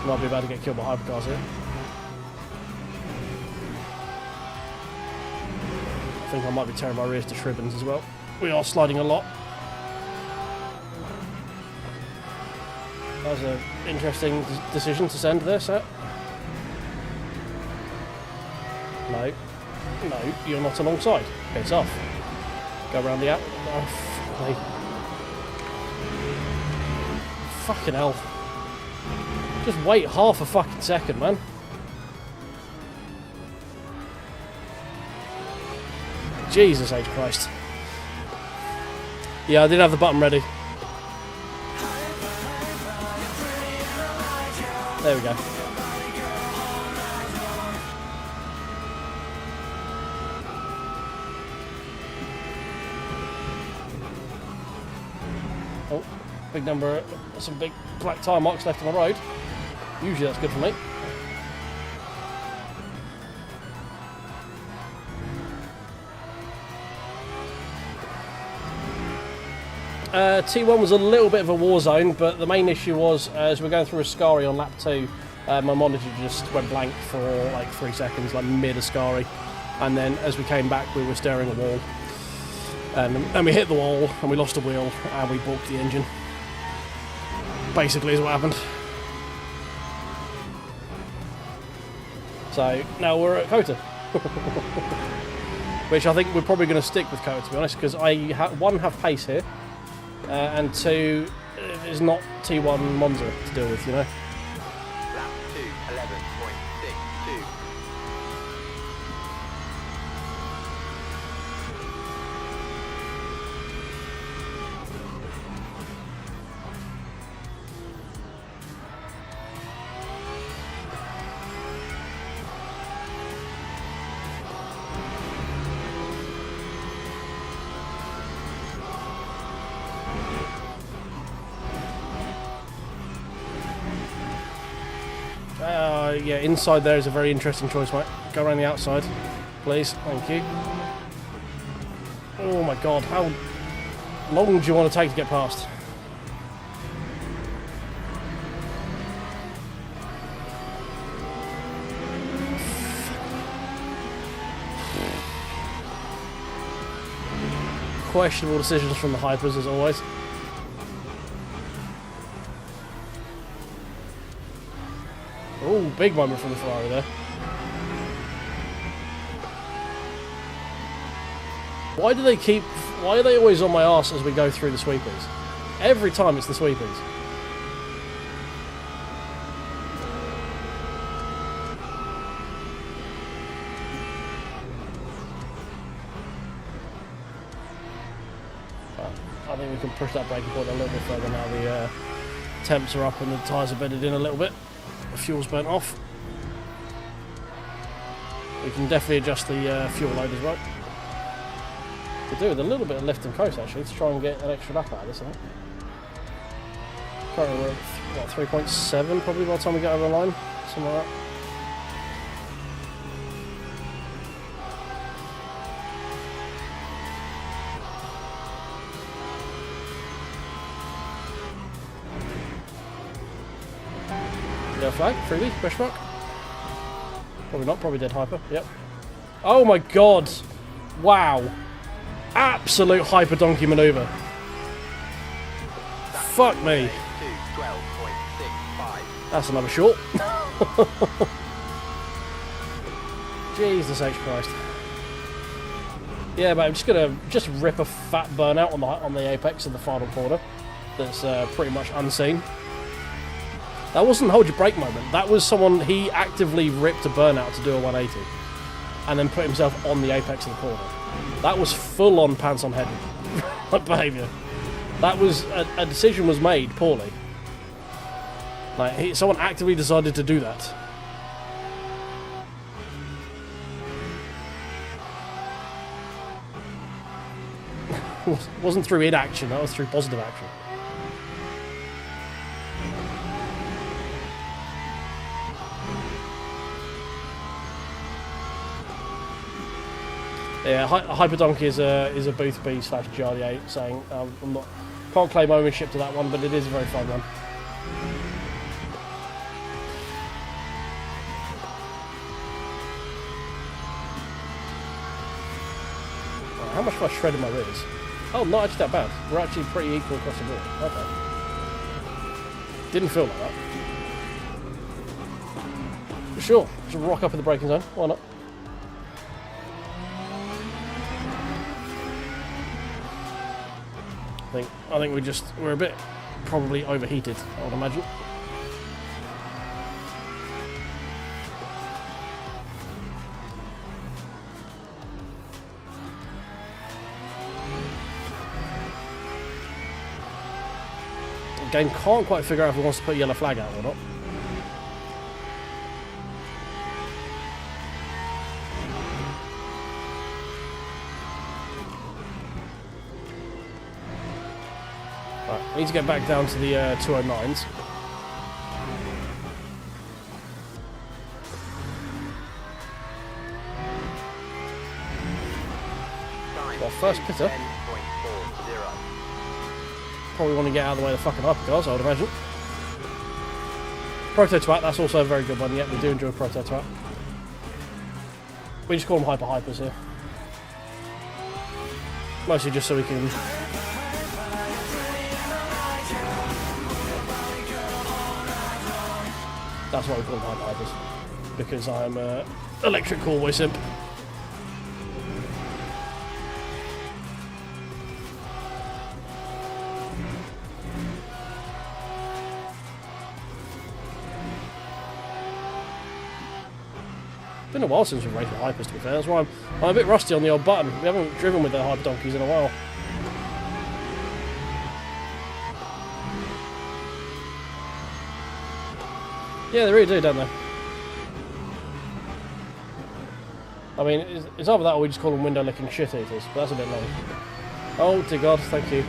A: Might be about to get killed by hypercars here. I think I might be tearing my rears to shribbins as well. We are sliding a lot. That was an interesting decision to send there, sir. No, you're not alongside. Piss off. Go around the out. Oh, fucking hell. Just wait half a fucking second, man. Jesus H. Christ. Yeah, I did have the button ready. There we go. Oh, big number, some big black tyre marks left on the road. Usually that's good for me. T1 was a little bit of a war zone, but the main issue was as we're going through Ascari on lap 2, my monitor just went blank for like 3 seconds, like mid Ascari, and then as we came back we were staring at a wall, and we hit the wall and we lost a wheel and we balked the engine. Basically is what happened. So now we're at Cota. Which I think we're probably going to stick with Cota, to be honest, because I have pace here, and 2 is not T1 Monza to deal with, you know.
B: Lap 2, 11.62.
A: Yeah, inside there is a very interesting choice, mate. Go around the outside, please. Thank you. Oh my god, how long do you want to take to get past? Questionable decisions from the hypers, as always. Oh, big moment from the Ferrari there. Why are they always on my arse as we go through the sweepers? Every time it's the sweepers. I think we can push that braking point a little bit further now the temps are up and the tyres are bedded in a little bit. The fuel's burnt off. We can definitely adjust the fuel load as well. Could do with a little bit of lift and coast actually to try and get an extra lap out of this, I think. Currently we're at 3.7 probably by the time we get over the line, something like that. Yellow flag, freebie, question mark. Probably not, probably dead hyper, yep. Oh my god! Wow! Absolute hyper donkey maneuver. Fuck me.
B: 12.65.
A: That's another short. Jesus H Christ. Yeah, but I'm just gonna rip a fat burnout on the apex of the final corner. That's pretty much unseen. That wasn't hold your brake moment. That was someone, he actively ripped a burnout to do a 180, and then put himself on the apex of the corner. That was full on pants on head behaviour. That was a decision was made poorly. Like someone actively decided to do that. Wasn't through inaction, that was through positive action. Yeah, Hyperdonkey is a Booth B / GRD8 saying can't claim ownership to that one, but it is a very fun one. Right, how much have I shredded my rears? Oh, not actually that bad. We're actually pretty equal across the board. Okay. Didn't feel like that. But sure, just rock up in the braking zone. Why not? I think we're a bit probably overheated, I would imagine. The game can't quite figure out if it wants to put yellow flag out or not. I need to get back down to the 209s. Well, first pitter. Probably want to get out of the way of the fucking hypercars, I would imagine. Proto Twat, that's also a very good one. Yeah, we do enjoy Proto Twat. We just call them hypers here. Mostly just so we can... That's why we call them hypers. Because I'm a electric callboy simp. It's been a while since we've raced with hypers, to be fair. That's why I'm a bit rusty on the old button. We haven't driven with the hyper donkeys in a while. Yeah, they really do, don't they? I mean, it's either that or we just call them window-licking shit-eaters, but that's a bit long. Oh, dear God, thank you.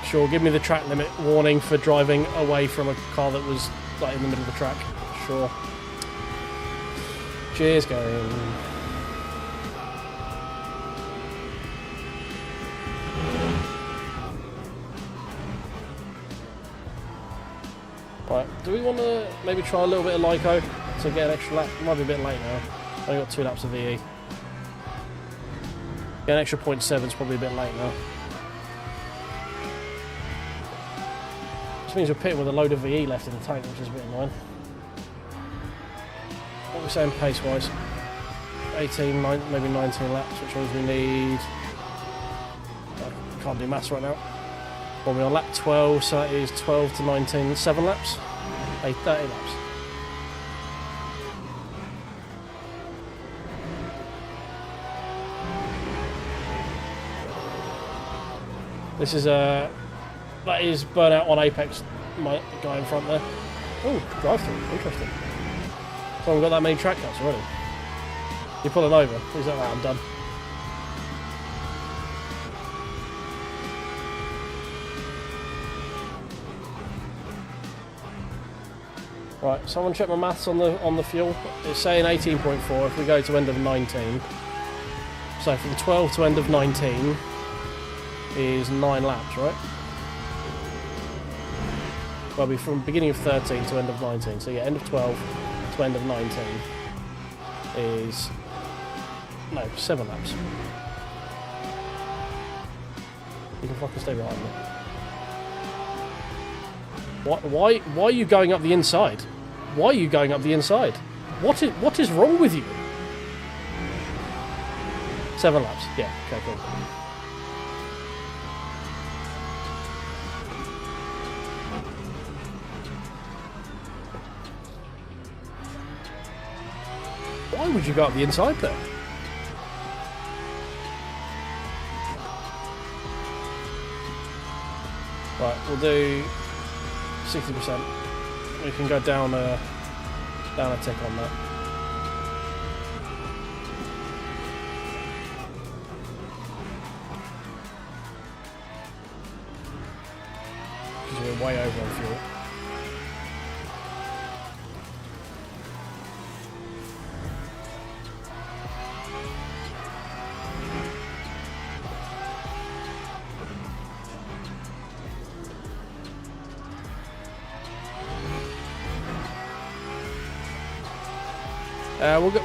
A: Sure, give me the track limit warning for driving away from a car that was like in the middle of the track. Sure. Cheers, going. Right, do we want to maybe try a little bit of Lyco to get an extra lap? It might be a bit late now. Only got 2 laps of VE. Get an extra 0.7 is probably a bit late now. Which means we're pitting with a load of VE left in the tank, which is a bit annoying. What are we saying pace-wise? 18, maybe 19 laps, which means we need... I can't do maths right now. Well, we're on lap 12, so that is 12 to 19, 7 laps? 30 laps. This is that is burnout on Apex, my guy in front there. Oh, drive-through, interesting. Someone got that many track cuts already. You're pulling over. He's like, right, I'm done. Right, someone check my maths on the fuel. It's saying 18.4 if we go to end of 19. So from 12 to end of 19 is 9 laps, right? Well, it'll be from beginning of 13 to end of 19. So yeah, end of 12 to end of 19 is... no, 7 laps. You can fucking stay behind me. Why are you going up the inside? Why are you going up the inside? What is wrong with you? 7 laps. Yeah, okay, cool. Why would you go up the inside there? Right, we'll do 60%. We can go down a tick on that. Because we're way over on fuel.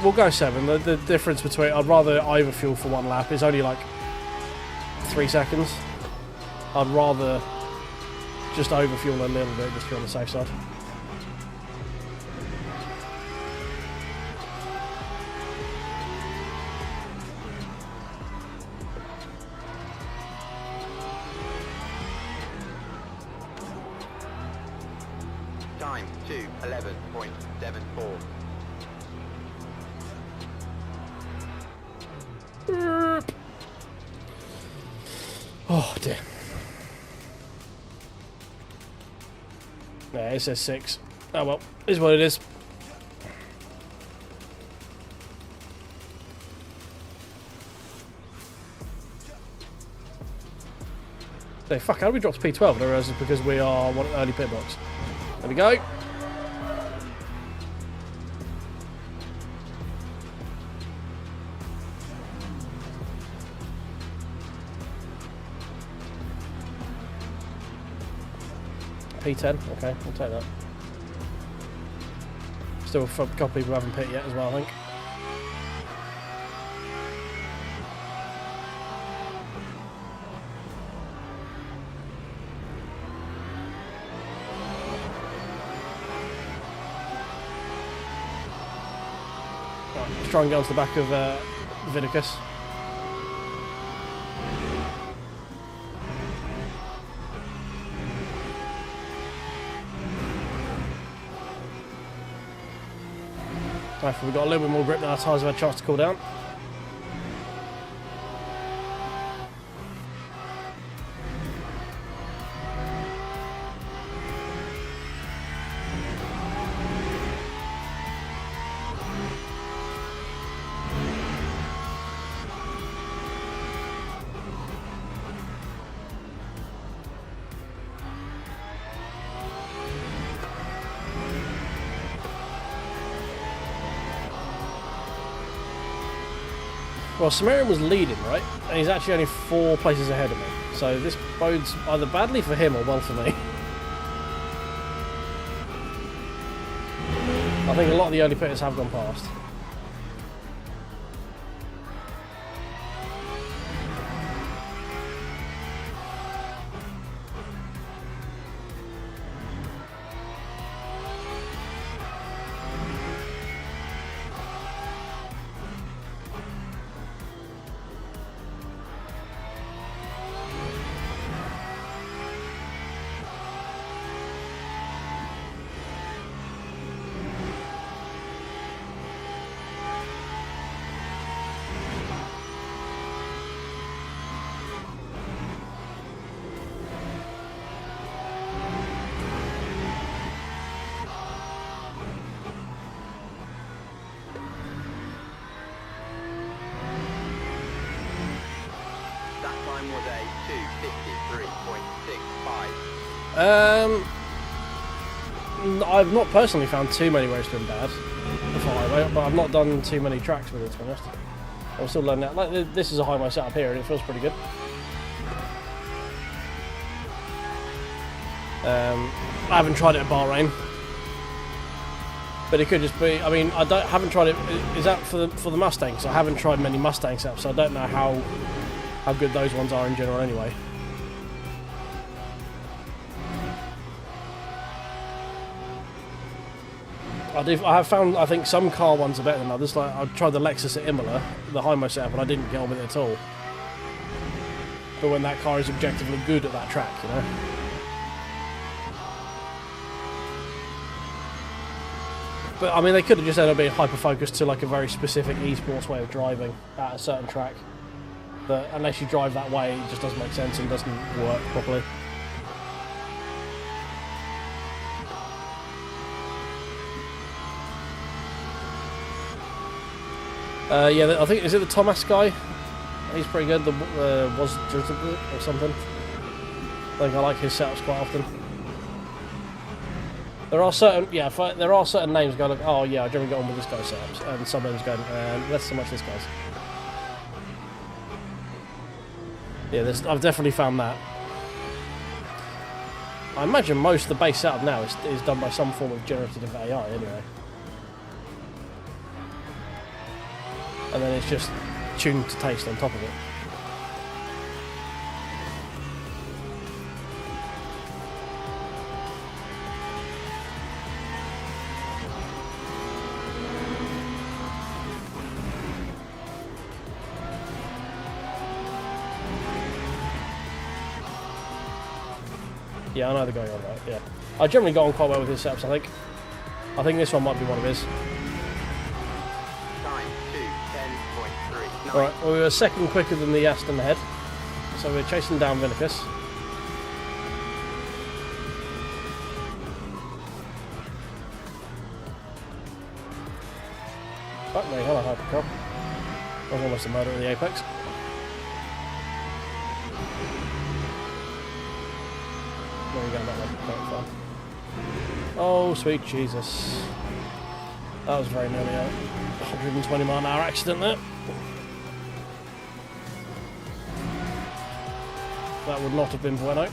A: We'll go 7. The difference between... I'd rather overfuel for 1 lap. It's only like 3 seconds. I'd rather just overfuel a little bit just to be on the safe side.
B: Time 2:11.74.
A: Oh dear. Yeah, it says 6. Oh well, is what it is. So fuck, how do we drop to P12? I realise it's because we are one early pit box. There we go. P10, okay, we'll take that. Still a couple people who haven't pit yet as well, I think. Right, let's try and get onto the back of Vinicus. We've got a little bit more grip now, our tyres have had a chance to cool down. Well, Sumerian was leading, right? And he's actually only 4 places ahead of me. So this bodes either badly for him or well for me. I think a lot of the early pitters have gone past.
B: Time was a 2:53.65.
A: I've not personally found too many roads to been bad before highway, but I've not done too many tracks with it, to be honest. I'm still learning that. Like, this is a highway setup here, and it feels pretty good. I haven't tried it at Bahrain, but it could just be. I mean, haven't tried it. Is that for the Mustangs? I haven't tried many Mustang setups, so I don't know how good those ones are in general. Anyway. I have found, I think some car ones are better than others. Like I tried the Lexus at Imola, the Hymo setup, and I didn't get on with it at all. But when that car is objectively good at that track, you know. But I mean, they could have just ended up being hyper-focused to like a very specific esports way of driving at a certain track. But unless you drive that way, it just doesn't make sense and doesn't work properly. Yeah, I think, is it the Thomas guy? He's pretty good. The was or something. I think I like his setups quite often. There are certain, there are certain names going like, oh yeah, I generally get on with this guy's setups, and some names going, less so much this guy's. Yeah, I've definitely found that. I imagine most of the base setup now is done by some form of generative AI anyway. And then it's just tuned to taste on top of it. Yeah, I know the guy on right, yeah. I generally got on quite well with his setups, I think. I think this one might be one of his. Alright, well, we were a second quicker than the Aston ahead, so we're chasing down Vinicus. Fuck me, hello Hypercar. I was almost a murder at the apex. There we go, that one. Oh, sweet Jesus. That was very nearly a 120 mile an hour accident there. That would not have been bueno.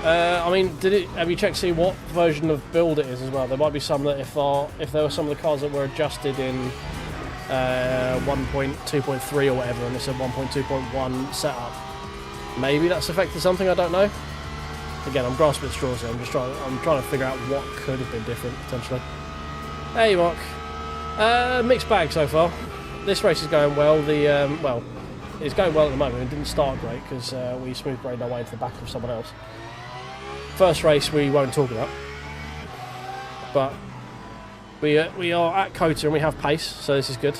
A: I mean, have you checked to see what version of build it is as well? There might be some that if there were some of the cars that were adjusted in 1.2.3 or whatever, and it's a 1.2.1 setup, maybe that's affected something. I don't know. Again, I'm grasping at straws here. I'm trying to figure out what could have been different potentially. Hey, Mark. Mixed bag so far. This race is going well. Well, it's going well at the moment. It didn't start great because we smooth brained our way into the back of someone else. First race we won't talk about, but we are at Cota and we have pace, so this is good.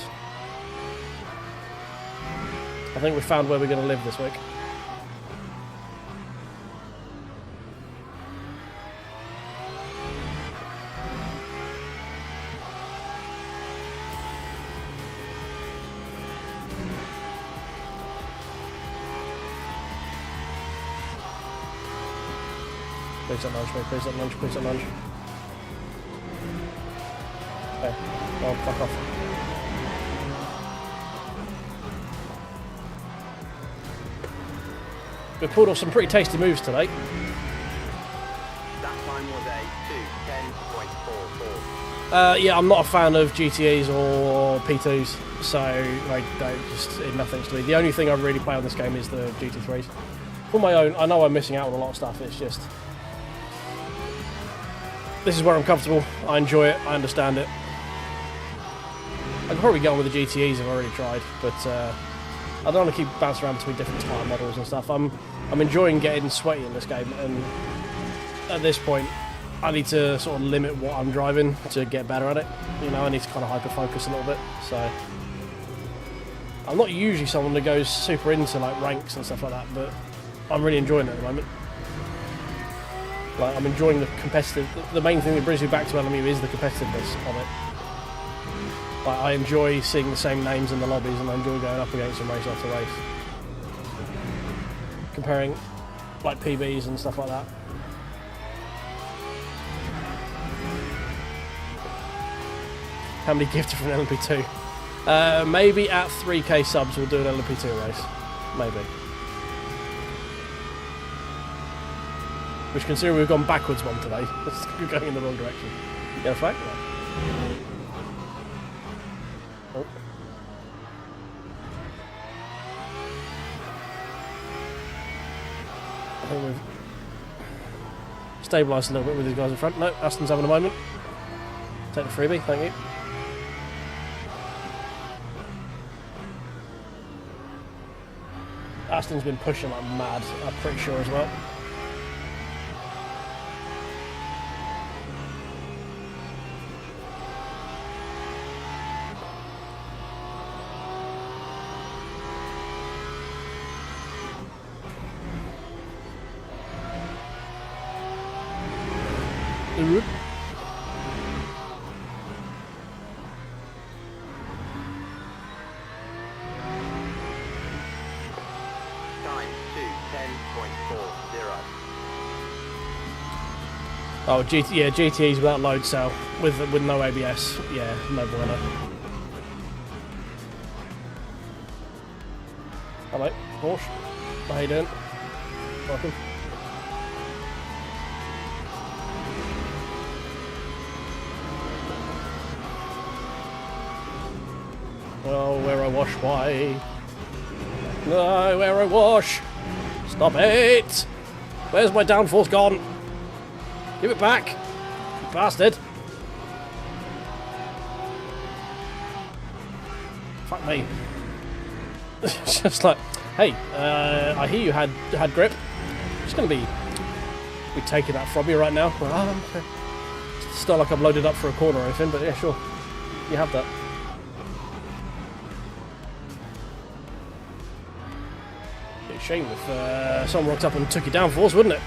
A: I think we found where we're going to live this week. Please don't lunge me, please don't lunge, please don't lunge. Okay, well, fuck off. We've pulled off some pretty tasty moves today.
B: That time was a 2:10.44.
A: Yeah, I'm not a fan of GTEs or P2s, so like, just nothing to me. The only thing I really play on this game is the GT3s. For my own, I know I'm missing out on a lot of stuff, it's just... This is where I'm comfortable, I enjoy it, I understand it. I could probably get on with the GTEs if I've already tried, but I don't want to keep bouncing around between different tyre models and stuff. I'm enjoying getting sweaty in this game, and at this point I need to sort of limit what I'm driving to get better at it. You know, I need to kind of hyper-focus a little bit, so... I'm not usually someone that goes super into like ranks and stuff like that, but I'm really enjoying it at the moment. Like, I'm enjoying the competitive... The main thing that brings me back to LMU is the competitiveness of it. Like, I enjoy seeing the same names in the lobbies, and I enjoy going up against them race after race. Comparing like PBs and stuff like that. How many gifted from LMP2? Maybe at 3k subs we'll do an LMP2 race. Maybe. Which, considering we've gone backwards one today, we're going in the wrong direction. You got a flag? Oh. I think we've stabilised a little bit with these guys in front. No, Aston's having a moment. Take the freebie, thank you. Aston's been pushing like mad, I'm pretty sure as well.
B: Time 2:10.40.
A: Oh, GTE's without load cell with no ABS. Yeah, no bueno. Hello, Porsche. How you doing? Welcome. Oh, where I wash, why? No, where I wash! Stop it! Where's my downforce gone? Give it back! You bastard! Fuck me. It's just like, hey, I hear you had grip. I'm just gonna be taking that from you right now. Okay. It's not like I'm loaded up for a corner or anything, but yeah, sure. You have that. Be a shame if someone rocked up and took your downforce, wouldn't it?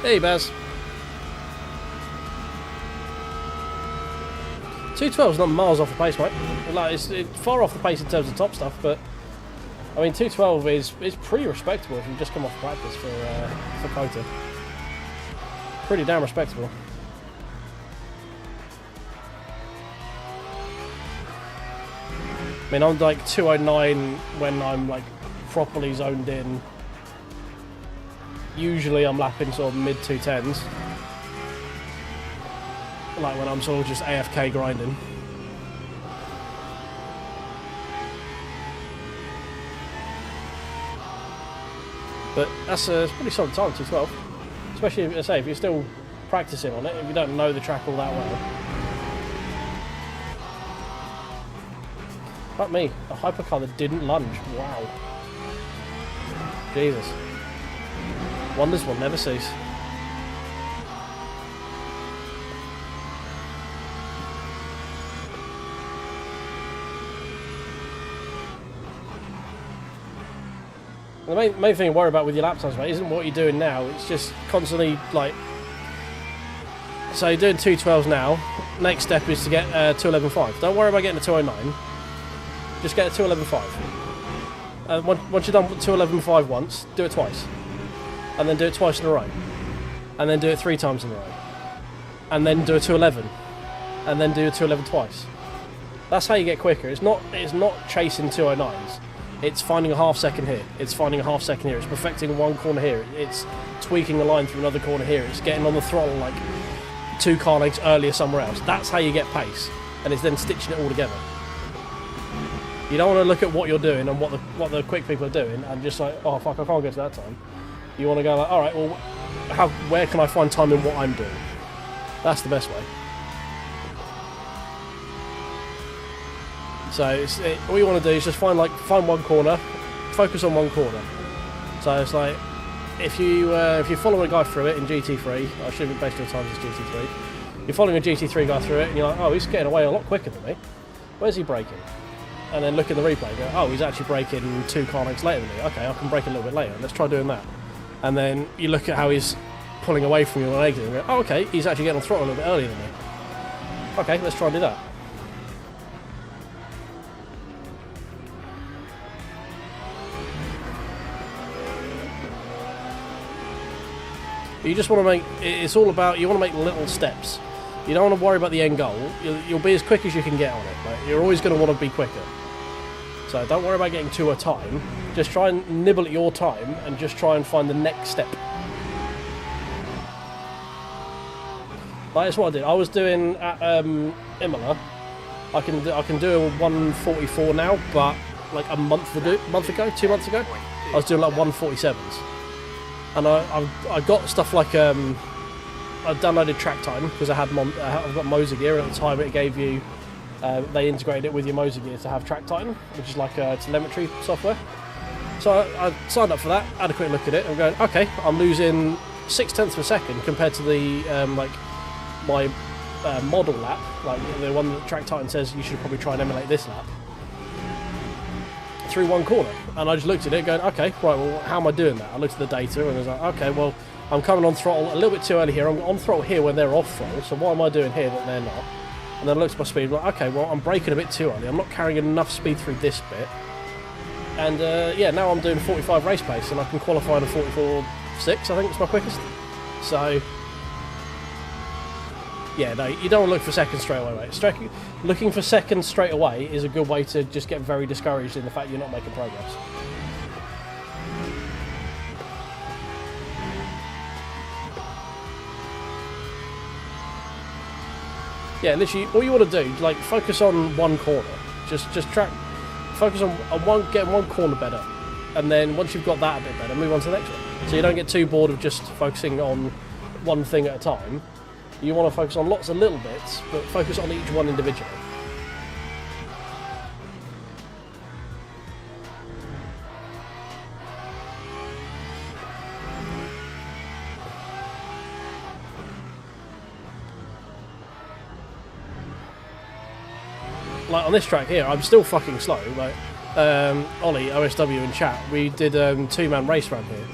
A: Hey, Baz. 212 is not miles off the pace, mate. Like, it's far off the pace in terms of top stuff, but I mean 212 is pretty respectable if you just come off practice for Cota. Pretty damn respectable. I mean, I'm like 209 when I'm like properly zoned in. Usually I'm lapping sort of mid 210s. Like when I'm sort of just AFK grinding. But that's a pretty solid time, 212. Especially, as I say, if you're still practicing on it, if you don't know the track all that well. Fuck me, a hypercar that didn't lunge. Wow. Jesus. Wonders will never cease. The main thing to worry about with your lap times, mate, isn't what you're doing now. It's just constantly, like... So you're doing 212s now. Next step is to get 211.5. Don't worry about getting to 209. Just get a 211.5. Once you're done with 211.5 once, do it twice. And then do it twice in a row. And then do it 3 times in a row. And then do a 211. And then do a 211 twice. That's how you get quicker. It's not chasing 209s. It's finding a half second here. It's finding a half second here. It's perfecting one corner here. It's tweaking the line through another corner here. It's getting on the throttle like 2 car lengths earlier somewhere else. That's how you get pace. And it's then stitching it all together. You don't want to look at what you're doing and what the quick people are doing and just like, oh fuck, I can't get to that time. You want to go like, all right, well, where can I find time in what I'm doing? That's the best way. So all you want to do is just find one corner, focus on one corner. So it's like if you follow a guy through it in GT3, I should have based your times as GT3. You're following a GT3 guy through it, and you're like, oh, he's getting away a lot quicker than me. Where's he braking? And then look in the replay and go, oh, he's actually braking 2 car lengths later than me. Okay, I can brake a little bit later. Let's try doing that. And then you look at how he's pulling away from you on exit and go, oh, okay, he's actually getting on throttle a little bit earlier than me. Okay, let's try and do that. You just want to make, it's all about, you want to make little steps. You don't want to worry about the end goal. You'll be as quick as you can get on it. Like, you're always going to want to be quicker. So don't worry about getting 2 at a time. Just try and nibble at your time and just try and find the next step. Like, that's what I did. I was doing at Imola. I can do a 144 now, but like a month ago, 2 months ago, I was doing like 147s. And I got stuff like I downloaded track time because I've got Moza gear, and at the time it gave you they integrated it with your Moza gear to have track time, which is like a telemetry software. So I signed up for that, had a quick look at it, and going, okay, I'm losing 0.6 of a second compared to the like my model lap, like the one that Track Titan says you should probably try and emulate this lap, through one corner. And I just looked at it going, okay, right, well, how am I doing that? I looked at the data and I was like, okay, well, I'm coming on throttle a little bit too early here. I'm on throttle here when they're off throttle, so what am I doing here that they're not? And then I looked at my speed, like, okay, well, I'm braking a bit too early. I'm not carrying enough speed through this bit. And yeah, now I'm doing 45 race pace, and I can qualify in a 44.6, I think it's my quickest. So, yeah, no, you don't want to look for seconds straight away, mate. Looking for seconds straight away is a good way to just get very discouraged in the fact you're not making progress. Yeah, literally, all you want to do, like, focus on one corner. Just focus on getting one corner better, and then once you've got that a bit better, move on to the next one. So you don't get too bored of just focusing on one thing at a time. You want to focus on lots of little bits, but focus on each one individually. Like on this track here, I'm still fucking slow. Like Ollie, OSW in chat, we did a 2-man race round here.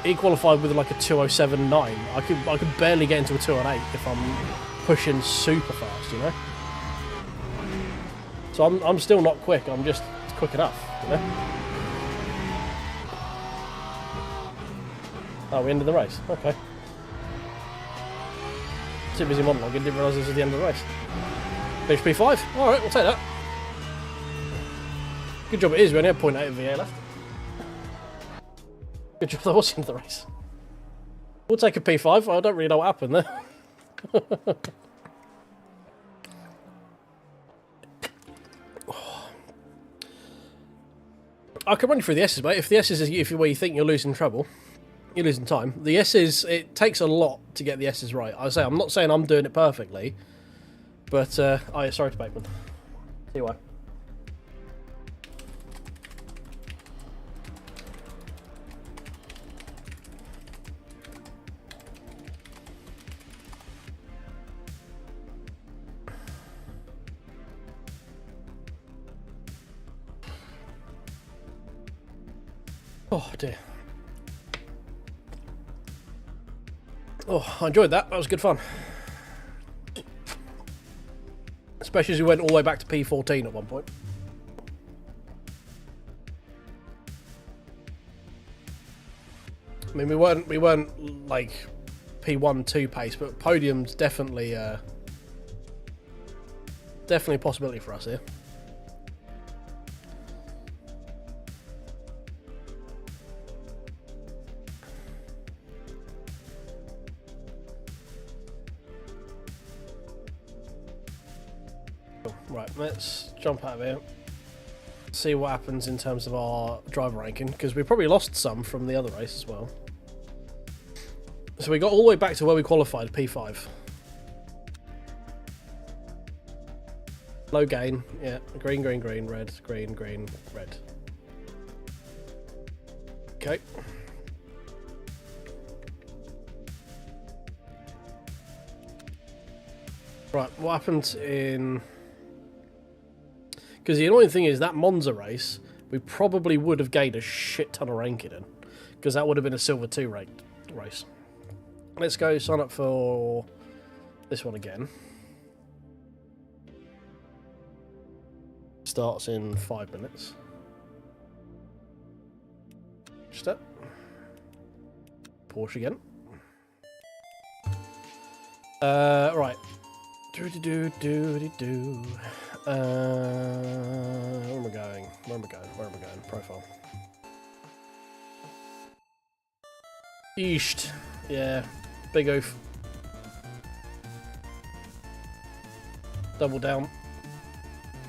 A: He qualified with like a 2:07.9. I could barely get into a 2:08 if I'm pushing super fast, you know. So I'm still not quick. I'm just quick enough, you know. Oh, we ended the race. Okay. Too busy monologuing, didn't realise this was the end of the race. Finish P5. All right, we'll take that. Good job it is. We only have 0.8 of VA left. Good job that was the end of the race. We'll take a P5. I don't really know what happened there. I can run you through the S's, mate. If the S's is where you think you're losing trouble, you're losing time. The S's, it takes a lot to get the S's right. I'm not saying I'm doing it perfectly, but oh yeah, sorry to Bateman. See why. Oh dear. Oh, I enjoyed that. That was good fun. Especially as we went all the way back to P14 at one point. I mean, we weren't like P1, 2 pace, but podium's definitely a possibility for us here. Right, let's jump out of here, see what happens in terms of our driver ranking, because we probably lost some from the other race as well. So we got all the way back to where we qualified, P5. Low gain, yeah, green, green, green, red, green, green, red. Okay. Right, what happened in... Because the annoying thing is that Monza race, we probably would have gained a shit ton of ranking in, because that would have been a Silver 2 ranked race. Let's go sign up for this one again. Starts in 5 minutes. Step. Porsche again. Right. Do. Where am I going? Where am I going? Profile. East. Yeah. Big oof. Double down.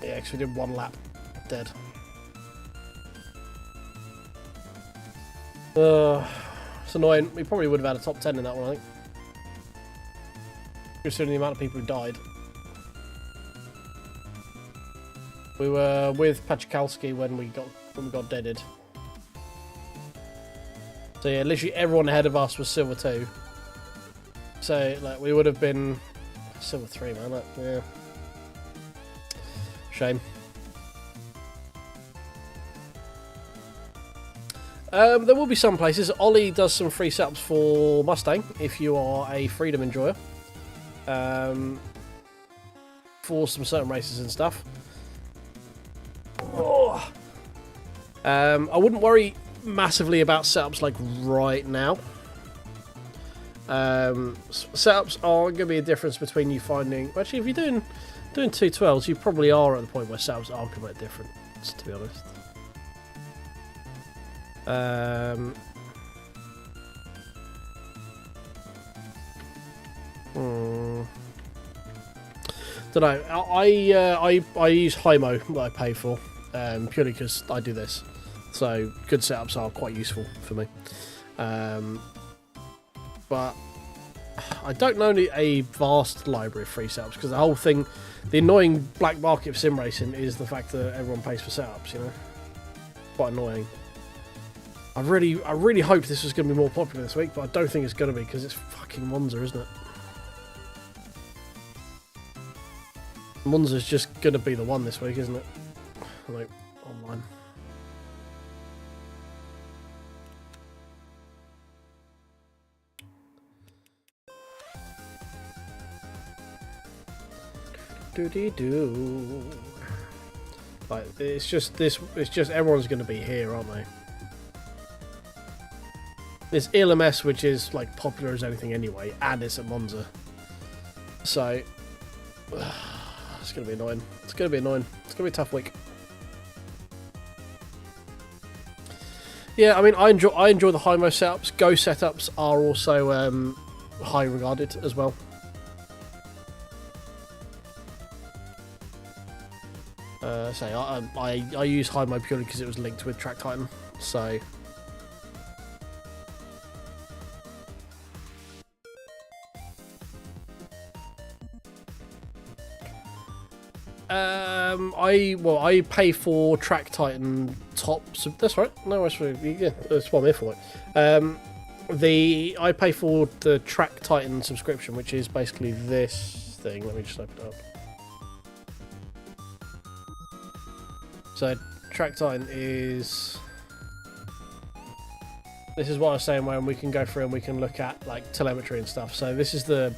A: Yeah, because we did one lap. Dead. It's annoying. We probably would have had a top 10 in that one, I think. Considering the amount of people who died. We were with Pachikalski when we got deaded. So yeah, literally everyone ahead of us was silver 2. So like we would have been silver 3, man. Like, yeah. Shame. There will be some places. Ollie does some free setups for Mustang if you are a Freedom enjoyer. For some certain races and stuff. Oh. I wouldn't worry massively about setups like right now. Setups are going to be a difference between you finding... Actually, if you're doing 212s, you probably are at the point where setups are going to be different, to be honest. Don't know. I use Hymo that I pay for purely because I do this. So good setups are quite useful for me. But I don't know a vast library of free setups because the whole thing, the annoying black market of sim racing is the fact that everyone pays for setups. You know, quite annoying. I really hope this was going to be more popular this week, but I don't think it's going to be because it's fucking Monza, isn't it? Monza's just going to be the one this week, isn't it? Like, online. Do. Like, it's just everyone's going to be here, aren't they? There's LMS, which is like popular as anything anyway, and it's at Monza. So it's going to be annoying. It's going to be a tough week. Yeah, I mean, I enjoy the high-mo setups. Go setups are also high regarded as well. I use high-mo purely because it was linked with TrakTitan. So. I pay for TrakTitan top. So that's right. No, that's what I'm here for. I pay for the TrakTitan subscription, which is basically this thing. Let me just open it up. So TrakTitan is. This is what I was saying when we can go through and we can look at like telemetry and stuff. So this is the.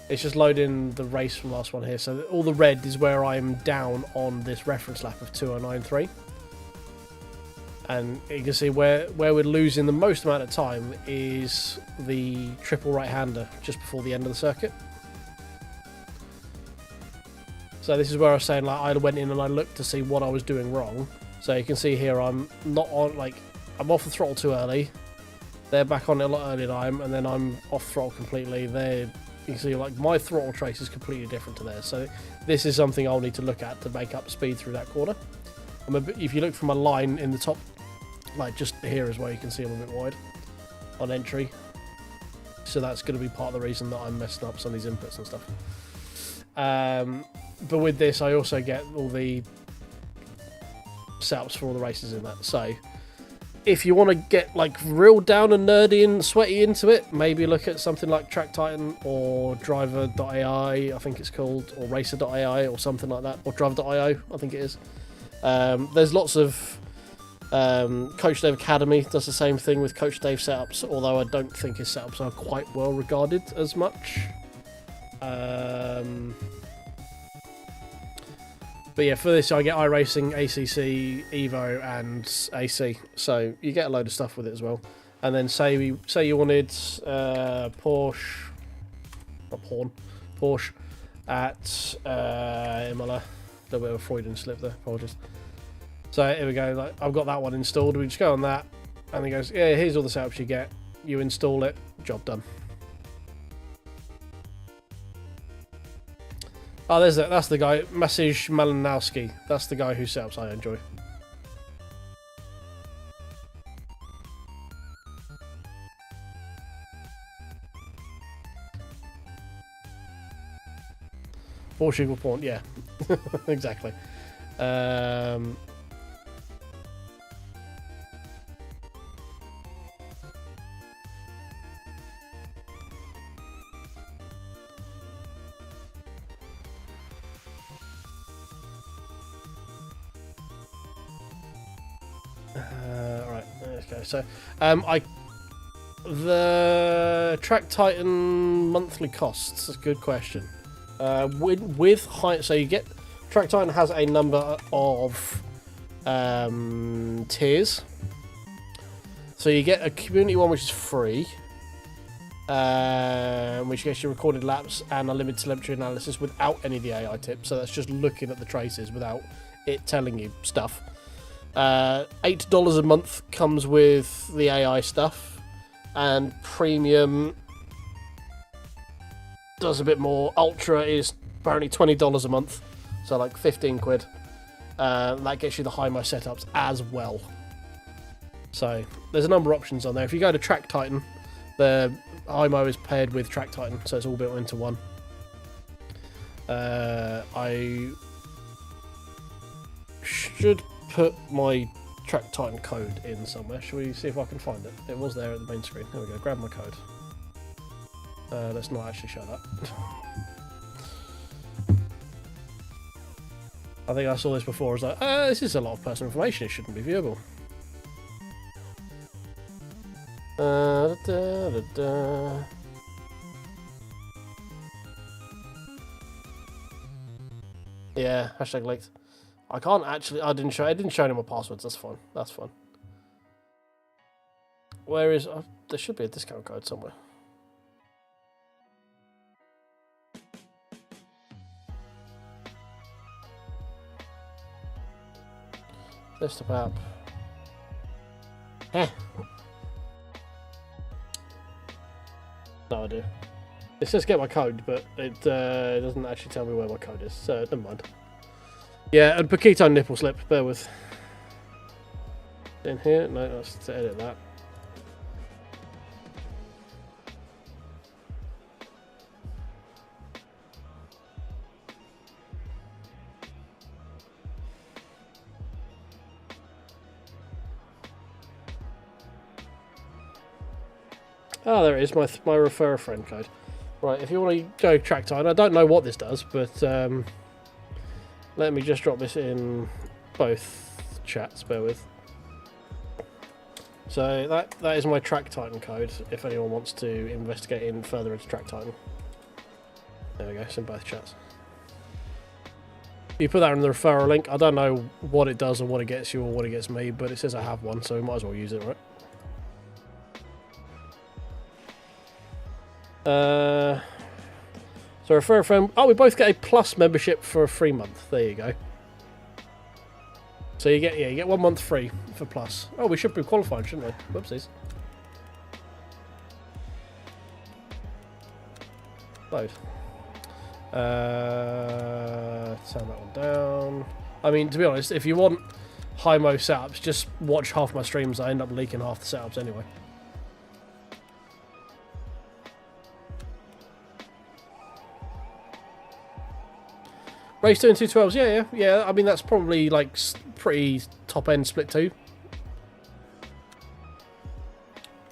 A: It's just loading the race from last one here. So all the red is where I'm down on this reference lap of 2093. And you can see where we're losing the most amount of time is the triple right-hander just before the end of the circuit. So this is where I was saying, like, I went in and I looked to see what I was doing wrong. So you can see here I'm not on, like, I'm off the throttle too early. They're back on it a lot earlier time, and then I'm off throttle completely. You can see like my throttle trace is completely different to theirs, so this is something I'll need to look at to make up speed through that corner. If you look from a line in the top, like just here as well, you can see I'm a bit wide on entry, so that's going to be part of the reason that I'm messing up some of these inputs and stuff. But with this I also get all the setups for all the races in that, so if you want to get like real down and nerdy and sweaty into it, maybe look at something like TrakTitan or Driver.ai, I think it's called, or Racer.ai or something like that, or Driver.io, I think it is. There's lots of Coach Dave Academy does the same thing with Coach Dave setups, although I don't think his setups are quite well regarded as much. But yeah, for this I get iRacing, ACC, Evo, and AC. So you get a load of stuff with it as well. And then say you wanted Porsche not Horn, Porsche at Imola. A little bit of a Freudian slip there, apologies. So here we go, like, I've got that one installed. We just go on that, and he goes, yeah, here's all the setups you get. You install it, job done. Oh, that's the guy, Maciej Malinowski. That's the guy whose setups I enjoy. Porsche equal porn, yeah, exactly. Alright, let's go. So, the Track Titan monthly costs. That's a good question. With high, so you get Track Titan has a number of tiers. So you get a community one which is free, which gets you recorded laps and unlimited telemetry analysis without any of the AI tips. So that's just looking at the traces without it telling you stuff. $8 a month comes with the AI stuff, and premium does a bit more. Ultra is apparently $20 a month, so like 15 quid. That gets you the HIMO setups as well. So there's a number of options on there. If you go to Track Titan, the HIMO is paired with Track Titan, so it's all built into one. I should put my Track Titan code in somewhere. Shall we see if I can find it? It was there at the main screen. There we go. Grab my code. Let's not actually show that. I think I saw this before. I was like, this is a lot of personal information. It shouldn't be viewable. Yeah, hashtag leaked. I can't actually. I didn't show any more passwords. That's fine. That's fine. Where is? There should be a discount code somewhere. Desktop app. Heh. No idea. It says get my code, but it doesn't actually tell me where my code is, so never mind. Yeah, and Paquito nipple slip, bear with. In here? No, let's edit that. Oh, there it is, my refer a friend code. Right, if you want to go Track Titan, I don't know what this does, but let me just drop this in both chats, bear with. So that is my Track Titan code, if anyone wants to investigate in further into Track Titan. There we go, it's in both chats. You put that in the referral link. I don't know what it does or what it gets you or what it gets me, but it says I have one, so we might as well use it, right? So refer a friend. Oh, we both get a plus membership for a free month. There you go. So you get 1 month free for plus. Oh, we should be qualified, shouldn't we? Whoopsies. Load. Turn that one down. I mean, to be honest, if you want HIMO setups, just watch half my streams. I end up leaking half the setups anyway. Race 2 and 212s, yeah. I mean, that's probably like pretty top end split 2.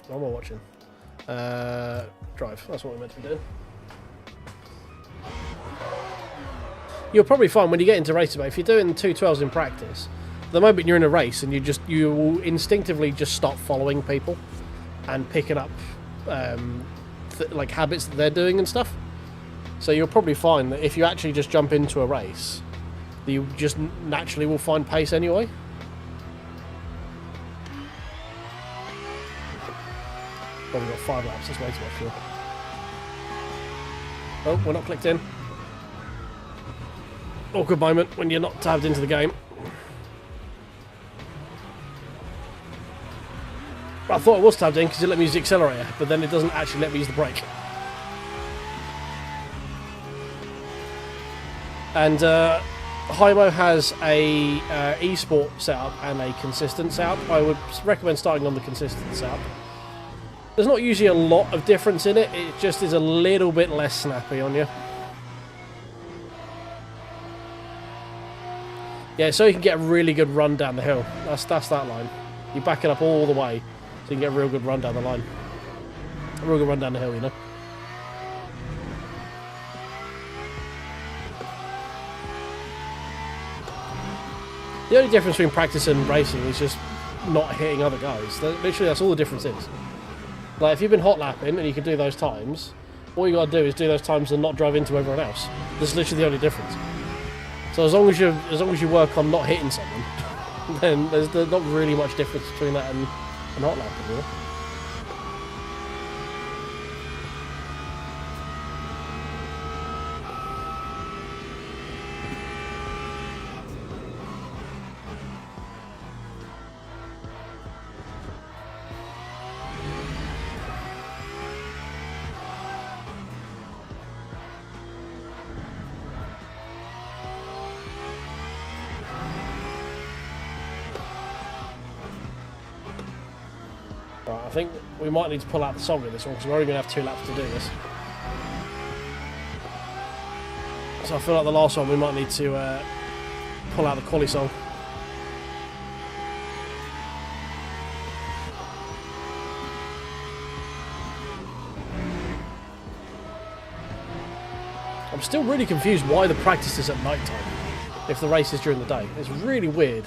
A: What am I watching? Drive. That's what we're meant to be doing. You'll probably find when you get into racing, if you're doing 212s in practice, the moment you're in a race and you will instinctively just start following people and picking up like habits that they're doing and stuff. So you'll probably find that if you actually just jump into a race, you just naturally will find pace anyway. Probably got 5 laps, that's way too much fuel. Oh, we're not clicked in. Awkward moment when you're not tabbed into the game. I thought I was tabbed in because it let me use the accelerator, but then it doesn't actually let me use the brake. And Hymo has a esport setup and a consistent setup. I would recommend starting on the consistent setup. There's not usually a lot of difference in it, it just is a little bit less snappy on you. Yeah, so you can get a really good run down the hill. That's that line. You back it up all the way, so you can get a real good run down the line. A real good run down the hill, you know. The only difference between practice and racing is just not hitting other guys. Literally, that's all the difference is. Like, if you've been hot lapping and you can do those times, all you got to do is do those times and not drive into everyone else. That's literally the only difference. So as long as you work on not hitting someone, then there's not really much difference between that and hot lapping, you know? Right, I think we might need to pull out the song in this one because we're only going to have 2 laps to do this. So I feel like the last one we might need to pull out the quali song. I'm still really confused why the practice is at night time if the race is during the day. It's really weird.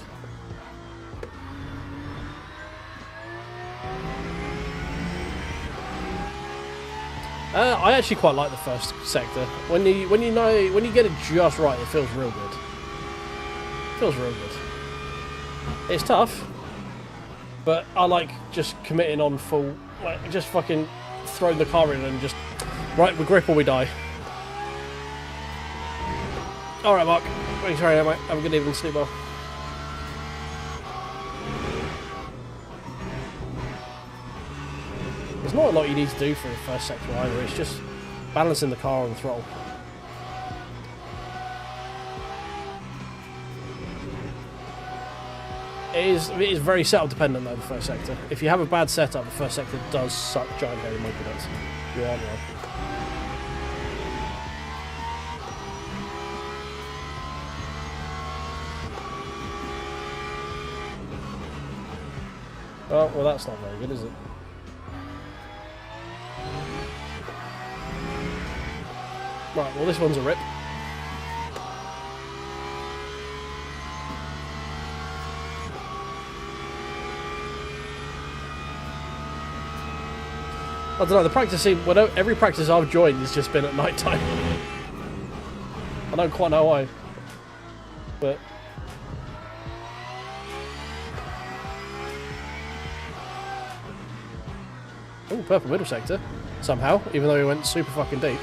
A: I actually quite like the first sector. When you get it just right, it feels real good. It feels real good. It's tough, but I like just committing on full, like just fucking throwing the car in and just right, we grip or we die. All right, Mark. Thanks, sorry, mate. Have a good evening. Sleep well. There's not a lot you need to do for the first sector either, it's just balancing the car on the throttle. It is very setup dependent though, the first sector. If you have a bad setup, the first sector does suck giant hairy monkey nuts. You aren't wrong. Oh, well that's not very good, is it? Right, well this one's a rip. I don't know, the practice scene, every practice I've joined has just been at night time. I don't quite know why, but... Oh, purple middle sector, somehow, even though we went super fucking deep.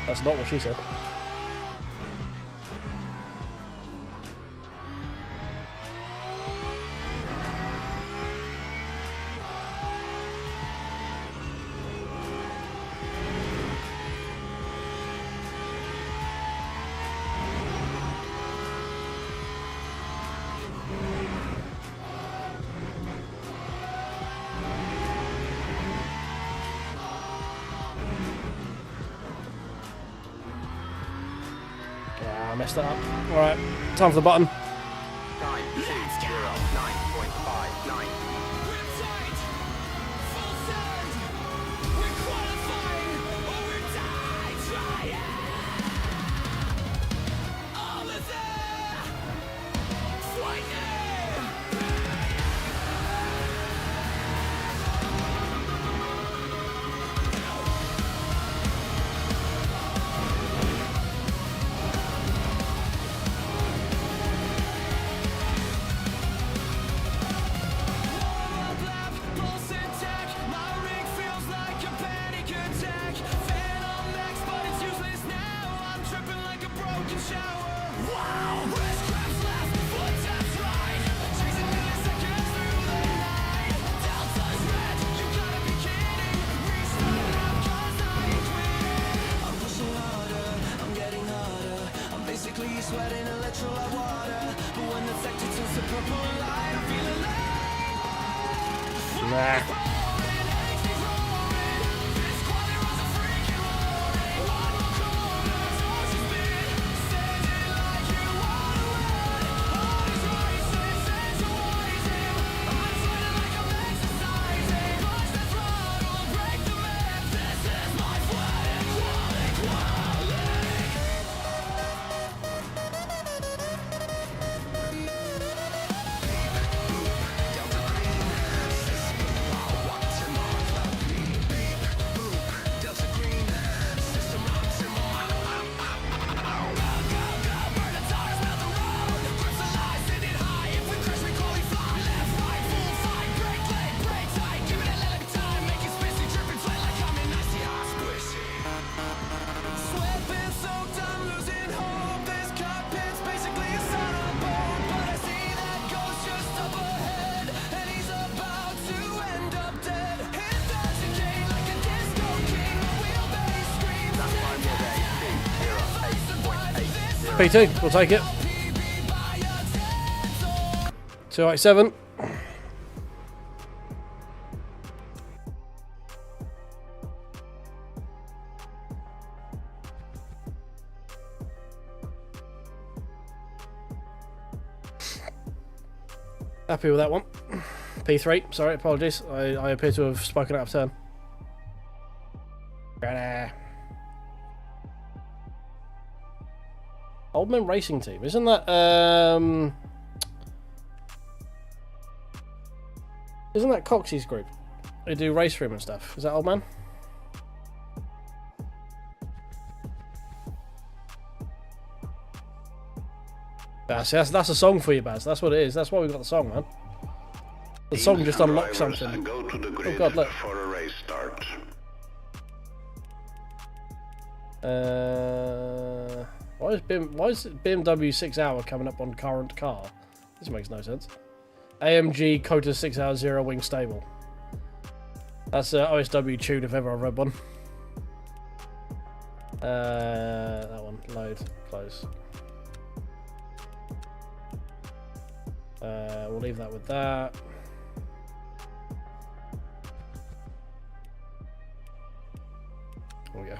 A: That's not what she said. Messed that up. Alright, time for the button.
B: 920.959.
A: Nah. P2, we'll take it. 287. Happy with that one. P3, sorry, apologies. I appear to have spoken out of turn. Old Man Racing Team, isn't that isn't that Coxey's group? They do race room and stuff. Is that Old Man? That's a song for you, Baz. That's what it is. That's why we got the song, man. The song just unlocks something.
C: Go to the grid
A: Oh God, look.
C: for a race start.
A: Why is BMW 6 Hour coming up on current car? This makes no sense. AMG Cota 6 Hour 0 wing stable. That's OSW tune if ever I've read one. That one. Load. Close. We'll leave that with that. Oh yeah.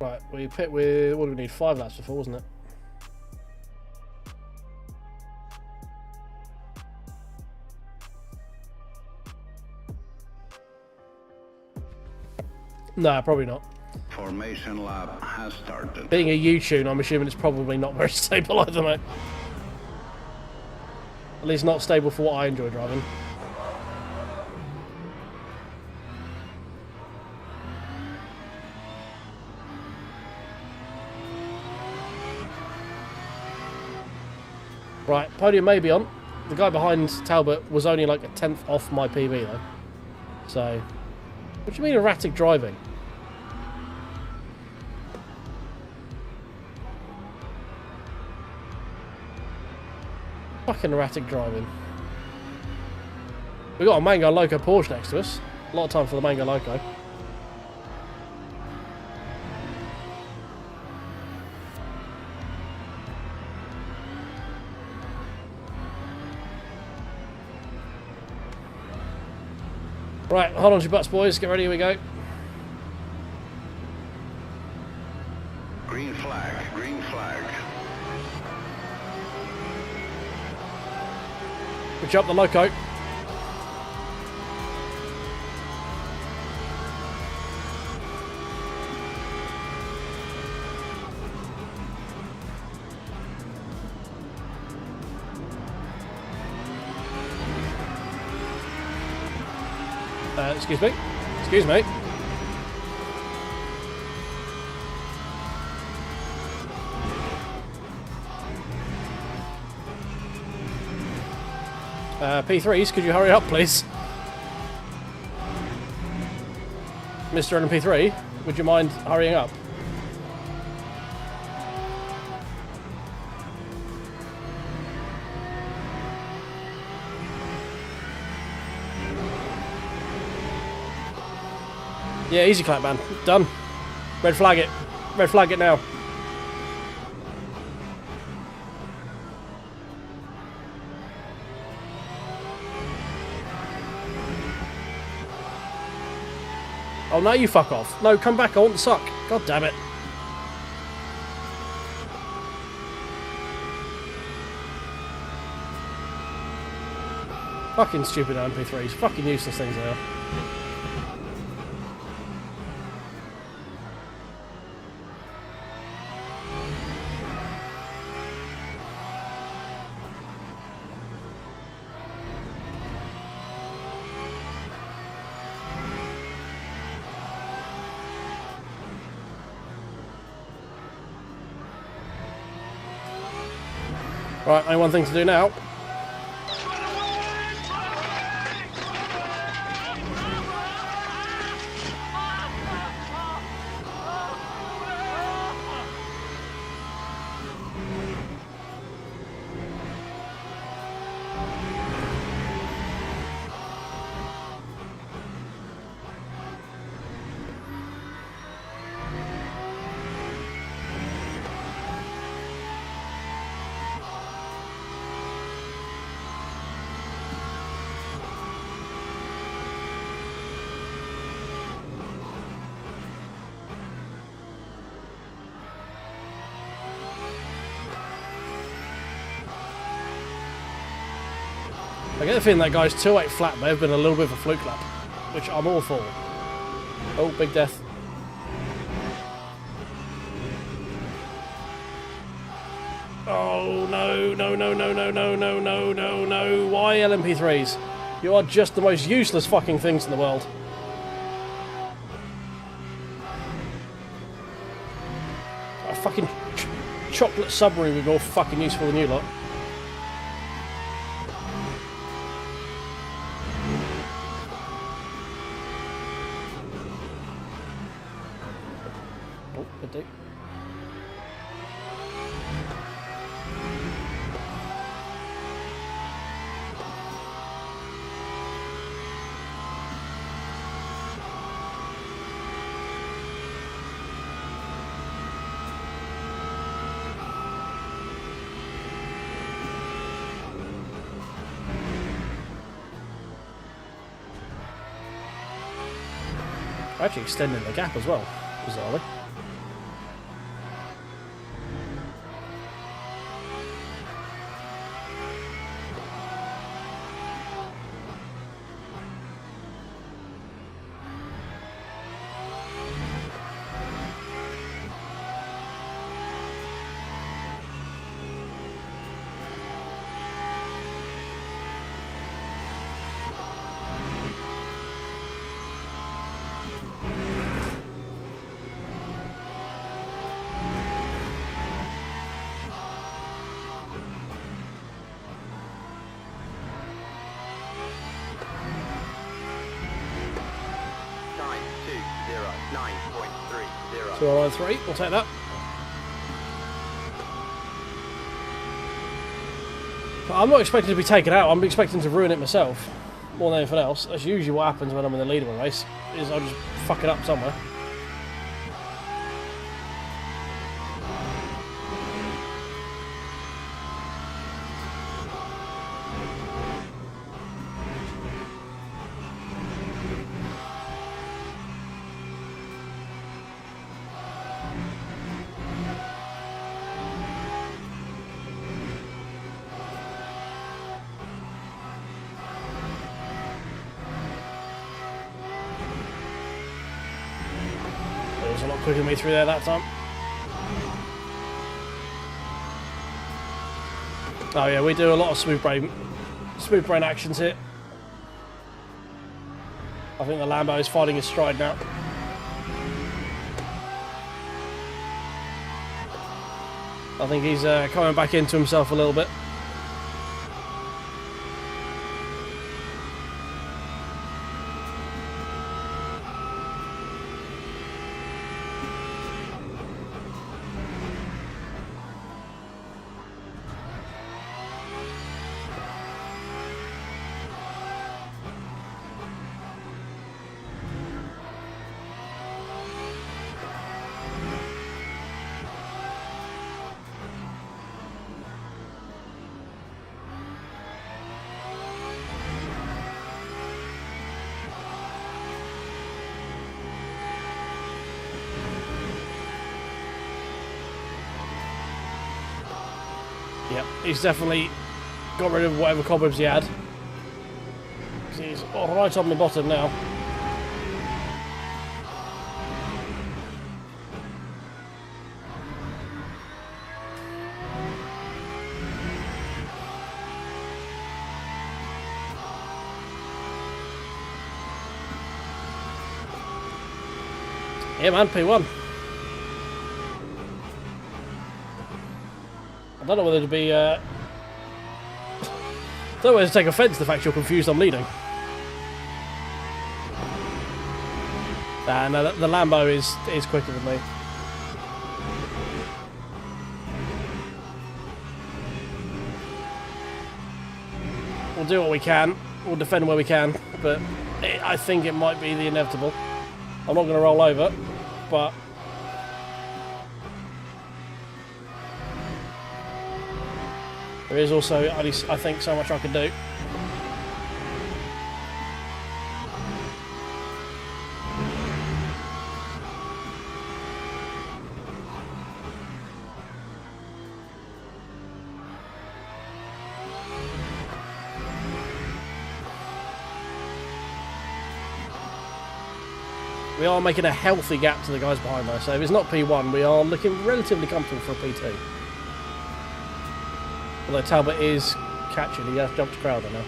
A: Right, we pit with, what do we need? 5 laps before, wasn't it? No, probably not.
C: Formation lap has started.
A: Being a U-tune, I'm assuming it's probably not very stable either, mate. At least not stable for what I enjoy driving. Right, podium may be on. The guy behind Talbot was only like a 10th off my PB though. So, what do you mean erratic driving? Fucking erratic driving. We got a Mango Loco Porsche next to us. A lot of time for the Mango Loco. Right, hold on to your butts, boys. Get ready, here we go.
C: Green flag, green flag.
A: Good job, the Loco. Excuse me. Excuse me. P3s, could you hurry up, please? Mr. LMP3, would you mind hurrying up? Yeah, easy clap, man. Done. Red flag it. Red flag it now. Oh, no, you fuck off. No, come back. I want the suck. God damn it. Fucking stupid MP3s. Fucking useless things they are. Right, only one thing to do now. I get the feeling that guy's 2.8 flat may have been a little bit of a fluke lap, which I'm all for. Oh, big death. Oh, no, no, no, no, no, no, no, no, no, no. Why LMP3s? You are just the most useless fucking things in the world. A fucking chocolate submarine would be more fucking useful than you lot. Oh, good dig. Actually extending the gap as well, bizarrely. So 203, we'll take that. But I'm not expecting to be taken out, I'm expecting to ruin it myself. More than anything else. That's usually what happens when I'm in the lead of a race, is I'll just fuck it up somewhere. A lot quicker than me through there that time. Oh yeah, we do a lot of smooth brain actions here. I think the Lambo is finding his stride now. I think he's coming back into himself a little bit. Yep, he's definitely got rid of whatever cobwebs he had. He's right on the bottom now. Yeah, man, P1. I don't know whether to be. I don't know whether to take offence to the fact you're confused I'm leading. No, the Lambo is quicker than me. We'll do what we can. We'll defend where we can, but I think it might be the inevitable. I'm not going to roll over, but there is also only, I think, so much I can do. We are making a healthy gap to the guys behind though, so if it's not P1, we are looking relatively comfortable for a P2. Although Talbot is catching, he has jumped to Crowder now.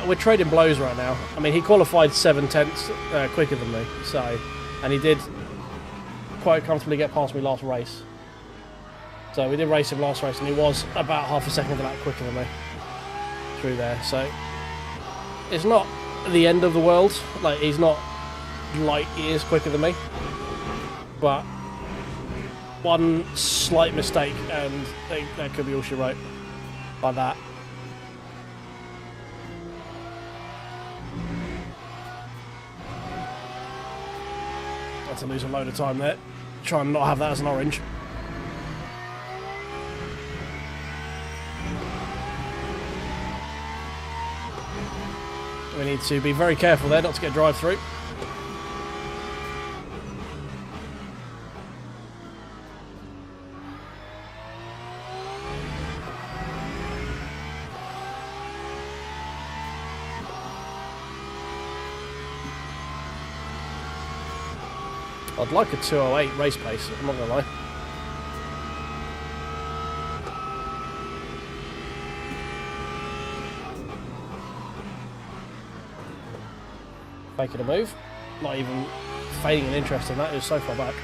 A: We're trading blows right now. I mean, he qualified 7/10 quicker than me, so, and he did quite comfortably get past me last race. So we did race him last race, and he was about half a second of that quicker than me through there. So it's not the end of the world. Like, he's not light years quicker than me, but one slight mistake, and that could be all she wrote by that. To lose a load of time there. Try and not have that as an orange. We need to be very careful there not to get drive through. I'd like a 2:08 race pace, I'm not going to lie. Making a move. Not even feigning an interest in that, it was so far back.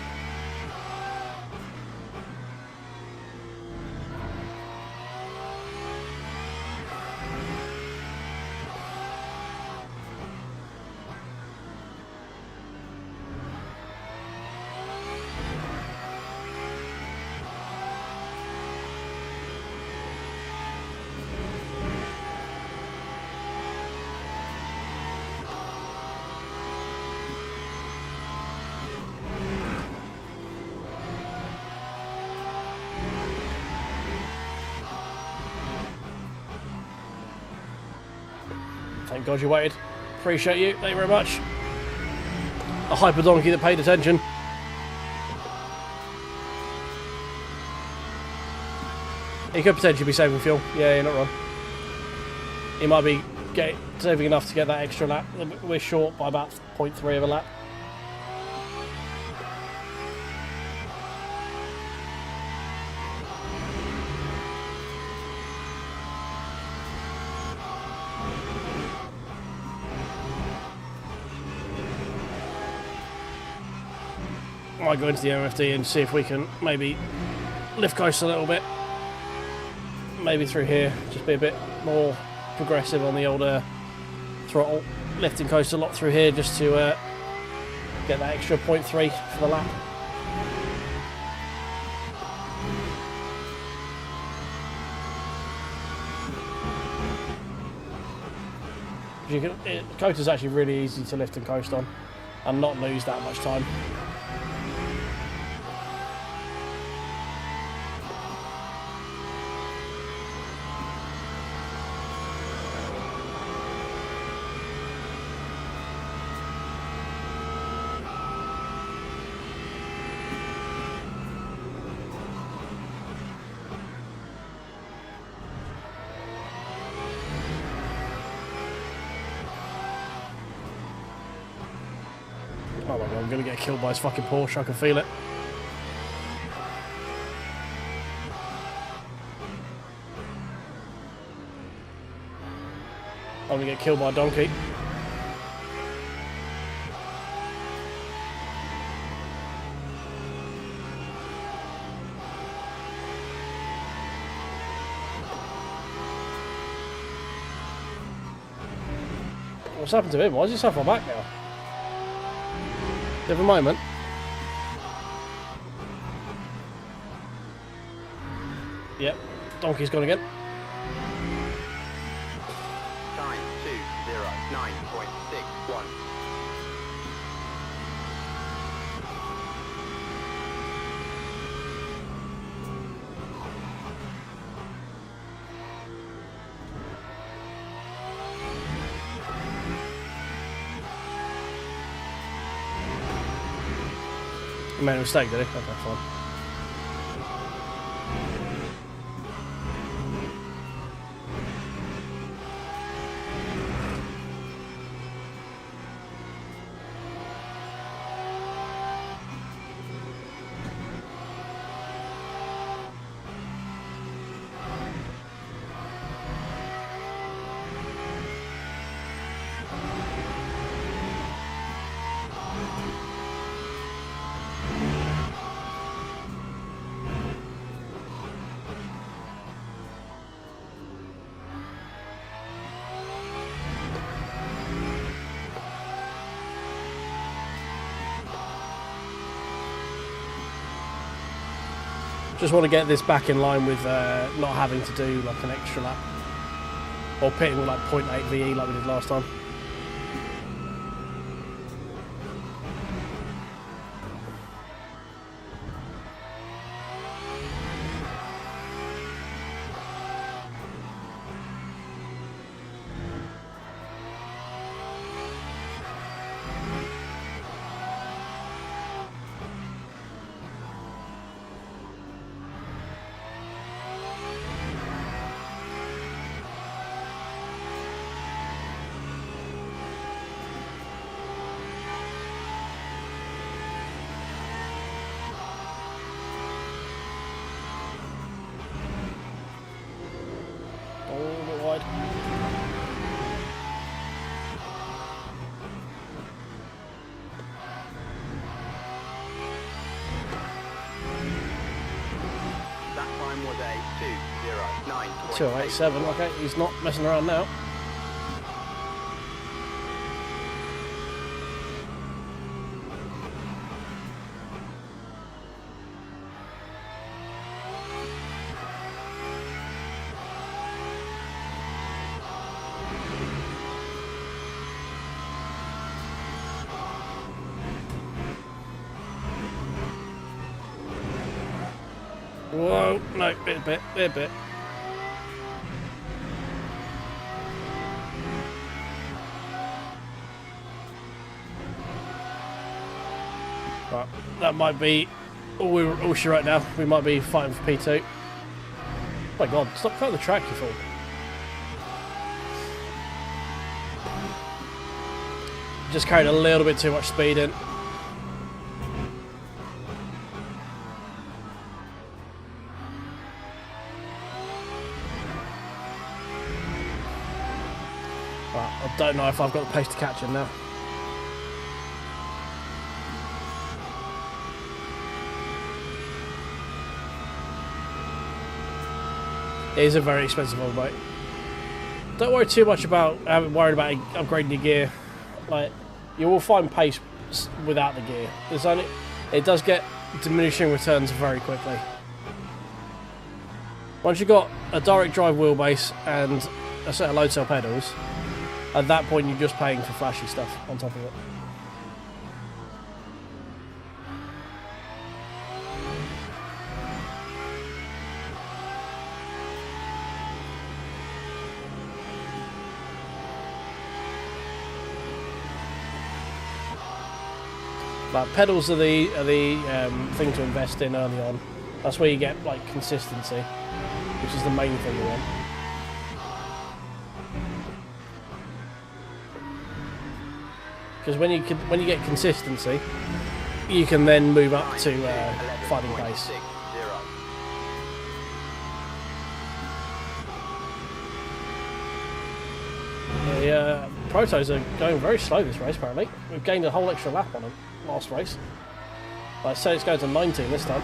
A: Thank God you waited. Appreciate you. Thank you very much. A hyper donkey that paid attention. He could potentially be saving fuel. Yeah, you're not wrong. He might be saving enough to get that extra lap. We're short by about 0.3 of a lap. Might go into the MFD and see if we can maybe lift coast a little bit. Maybe through here, just be a bit more progressive on the old throttle. Lifting coast a lot through here just to get that extra 0.3 for the lap. Cota's actually really easy to lift and coast on and not lose that much time. Oh my god, I'm gonna get killed by his fucking Porsche, I can feel it. I'm gonna get killed by a donkey. What's happened to him? Why is he so far back now? Do you have a moment? Yep, donkey's gone again.
B: Time 2:09.61.
A: He made a mistake, did he? Okay, fine. Just want to get this back in line with not having to do like an extra lap or pitting with like 0.8 VE like we did last time.
B: That time was a 2:09.86.
A: 287, okay, he's not messing around now. Whoa, no, bit. Right, that might be all she right now. We might be fighting for P2. Oh my god, stop cutting the track, you fool. Just carried a little bit too much speed in. I don't know if I've got the pace to catch him now. It is a very expensive old bike. Don't worry too much about worried about upgrading your gear. Like, you will find pace without the gear. It does get diminishing returns very quickly. Once you've got a direct drive wheelbase and a set of load cell pedals, at that point you're just paying for flashy stuff on top of it. Like, pedals are the thing to invest in early on. That's where you get like consistency, which is the main thing you want. Because when you get consistency, you can then move up to finding pace. The protos are going very slow this race. Apparently, we've gained a whole extra lap on them last race. I say it's going to 19 this time.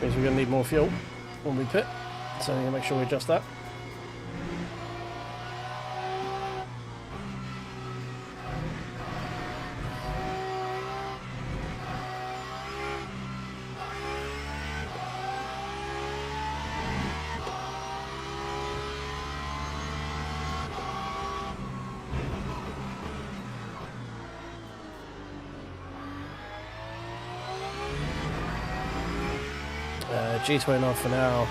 A: Means we're going to need more fuel when we pit, so I'm going to make sure we adjust that. G29 for now.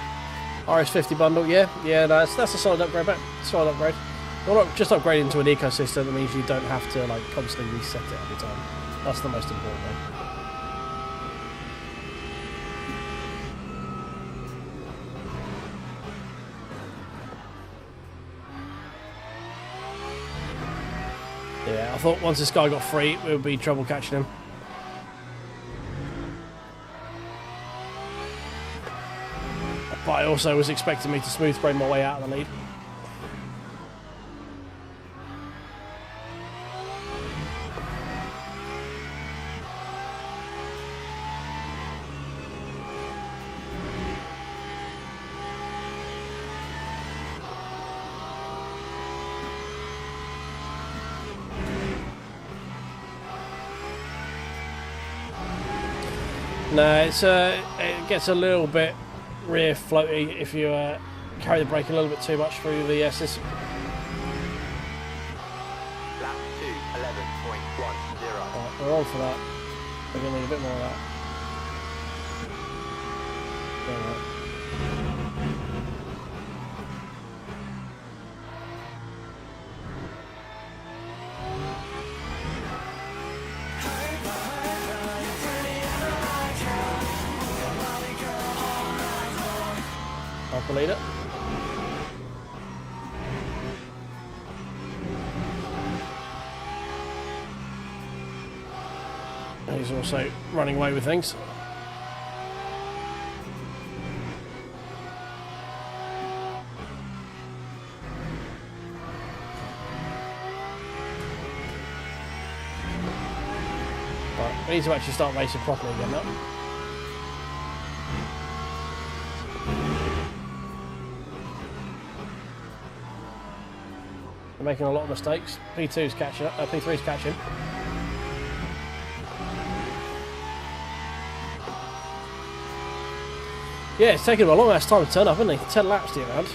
A: RS50 bundle, yeah, that's a solid upgrade, but solid upgrade. Well, not just upgrading to an ecosystem that means you don't have to like constantly reset it every time. That's the most important thing. Yeah, I thought once this guy got free, it would be trouble catching him. But I also was expecting me to smooth brain my way out of the lead. No, it gets a little bit rear floaty if you carry the brake a little bit too much through the S's.
B: Lap 2, 11.10.
A: Right, we're on for that. We're going to need a bit more of that. Yeah, right. I'll lead it. He's also running away with things. Right, we need to actually start racing properly again now. Making a lot of mistakes. P2's catching up. P3's catching. Yeah, it's taken him a long ass time to turn up, hasn't he? 10 laps to get around.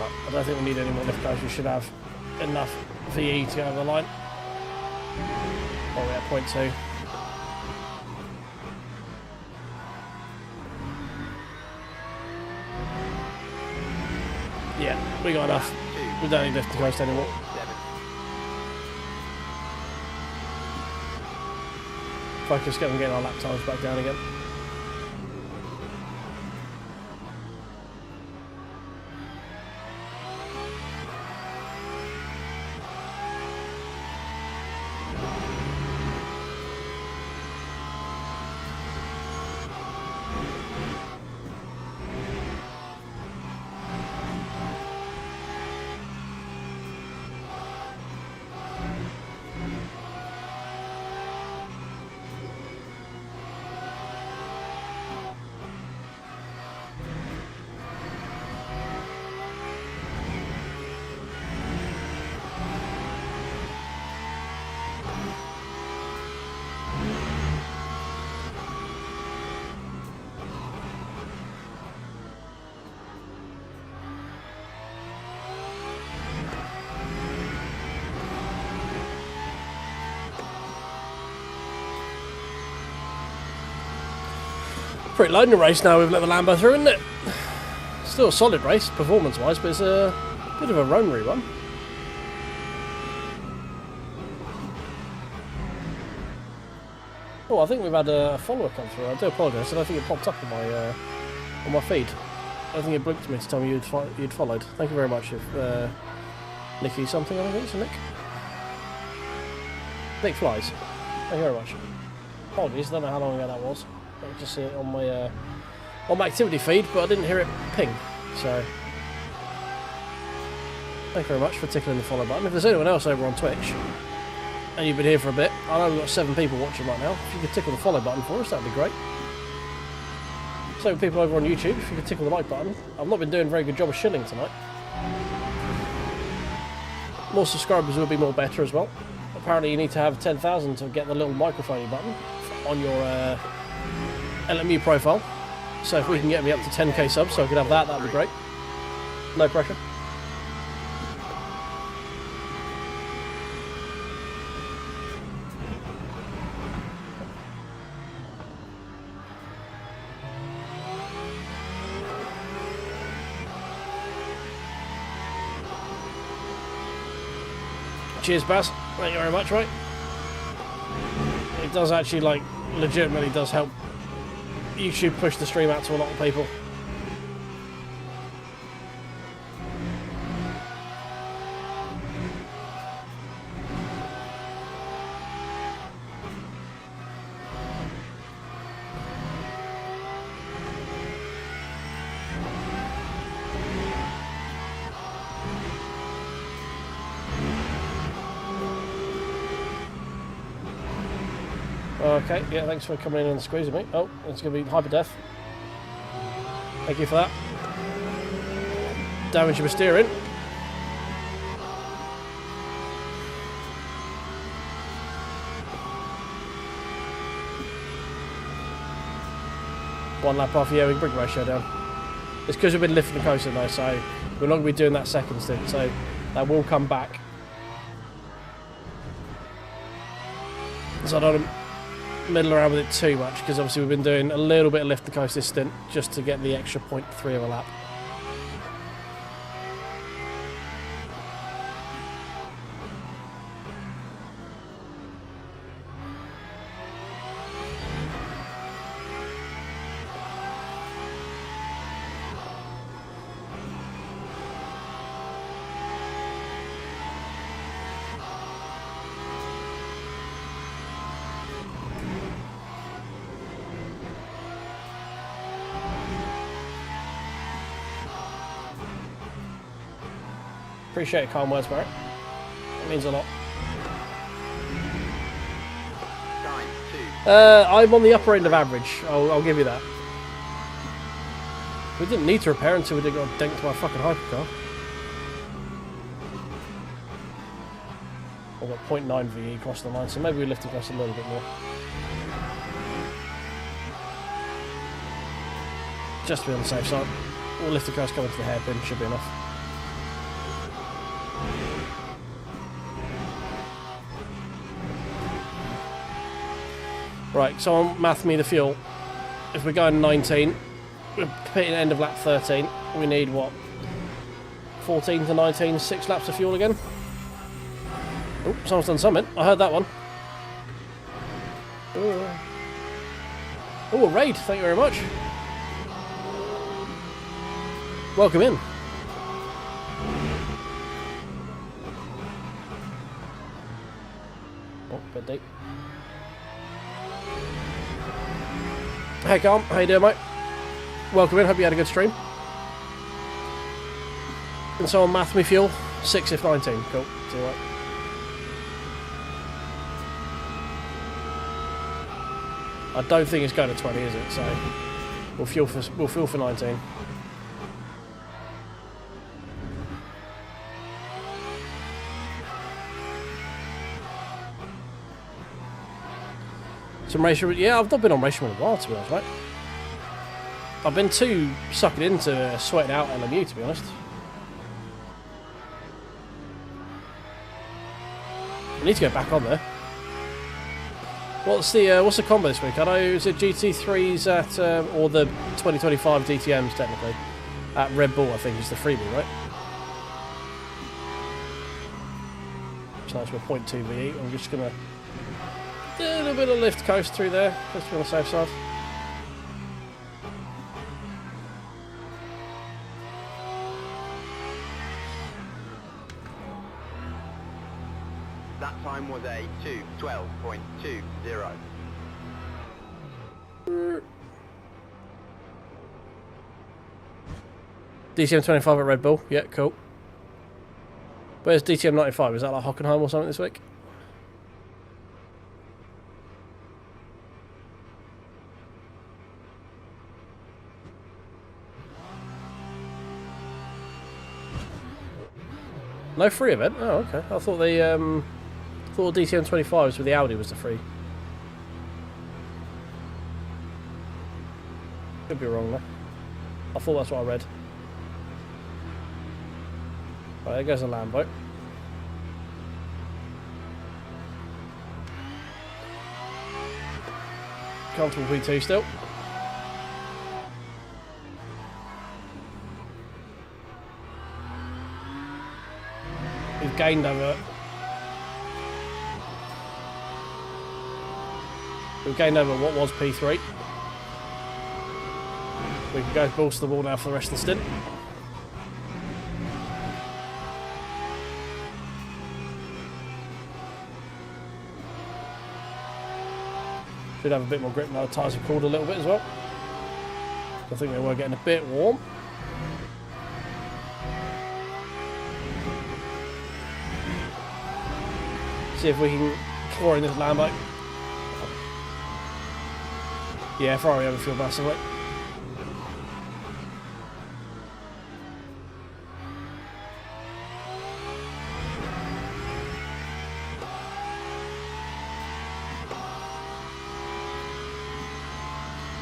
A: I don't think we need any more lift coasts. We should have enough VE to go over the line. Oh, we're at 0.2. Yeah, we got enough. We don't need lift coast anymore. Focus, get them getting our lap times back down again. Pretty low in the race now we've let the Lambo through, isn't it? Still a solid race, performance-wise, but it's a bit of a roamery one. Oh, I think we've had a follower come through. I do apologise, I don't think it popped up on my feed. I don't think it blinked to me to tell me you'd followed. Thank you very much. If Nicky something, I think it's a Nick. Nick Flies. Thank you very much. Apologies, I don't know how long ago that was. I could just see it on my activity feed, but I didn't hear it ping. So, thank you very much for tickling the follow button. If there's anyone else over on Twitch and you've been here for a bit, I know we've got 7 people watching right now. If you could tickle the follow button for us, that'd be great. So, people over on YouTube, if you could tickle the like button. I've not been doing a very good job of shilling tonight. More subscribers will be more better as well. Apparently, you need to have 10,000 to get the little microphone button on your LMU profile. So if we can get me up to 10k subs so I could have that, that'd be great. No pressure. Cheers, Baz. Thank you very much, right? It does actually, like, legitimately does help YouTube push the stream out to a lot of people. Okay, yeah, thanks for coming in and squeezing me. Oh, it's going to be hyper death. Thank you for that. Damage your steering. One lap off, yeah, we can bring the ratio down. It's because we've been lifting the coaster though, so we're not going to be doing that second stint, so that will come back. So I don't want to middle around with it too much, because obviously we've been doing a little bit of lift the coast this stint just to get the extra 0.3 of a lap. Appreciate it, kind words, Barrett. It means a lot. I'm on the upper end of average. I'll give you that. We didn't need to repair until we did got denked by a fucking hypercar. I've got 0.9 VE across the line, so maybe we lift across a little bit more. Just to be on the safe side. We'll lift across coming to the hairpin, should be enough. Right, someone math me the fuel. If we're going 19, we're hitting end of lap 13. We need what? 14 to 19, 6 laps of fuel again. Oh, someone's done something. I heard that one. Oh, a raid. Thank you very much. Welcome in. Oh, bit deep. Hey, Calm. How you doing, mate? Welcome in. Hope you had a good stream. Can someone math me fuel? 6 if 19. Cool. See you right. I don't think it's going to 20, is it? So we'll fuel for 19. Some race, yeah, I've not been on race in a while, to be honest, mate. I've been too sucked into sweating out LMU, to be honest. I need to go back on there. What's the combo this week? I know, is it GT3s at or the 2025 DTMs technically at Red Bull? I think is the freebie, right? So that's my 0.2 VE. I'm just gonna do a little bit of lift coast through there, just to be on the safe side.
B: That time was a 2:12.20.
A: DTM 25 at Red Bull. Yeah, cool. Where's DTM 95? Is that like Hockenheim or something this week? No free event? Oh, okay. I thought the DTM 25s with the Audi was the free. Could be wrong though. I thought that's what I read. Right, there goes a Lambo. Comfortable P2 still. We've gained over. We've gained over what was P3. We can go balls to the wall now for the rest of the stint. Should have a bit more grip now. The tyres have cooled a little bit as well. I think they were getting a bit warm. See if we can claw in this Lambo. Yeah, Ferrari overfueled massively.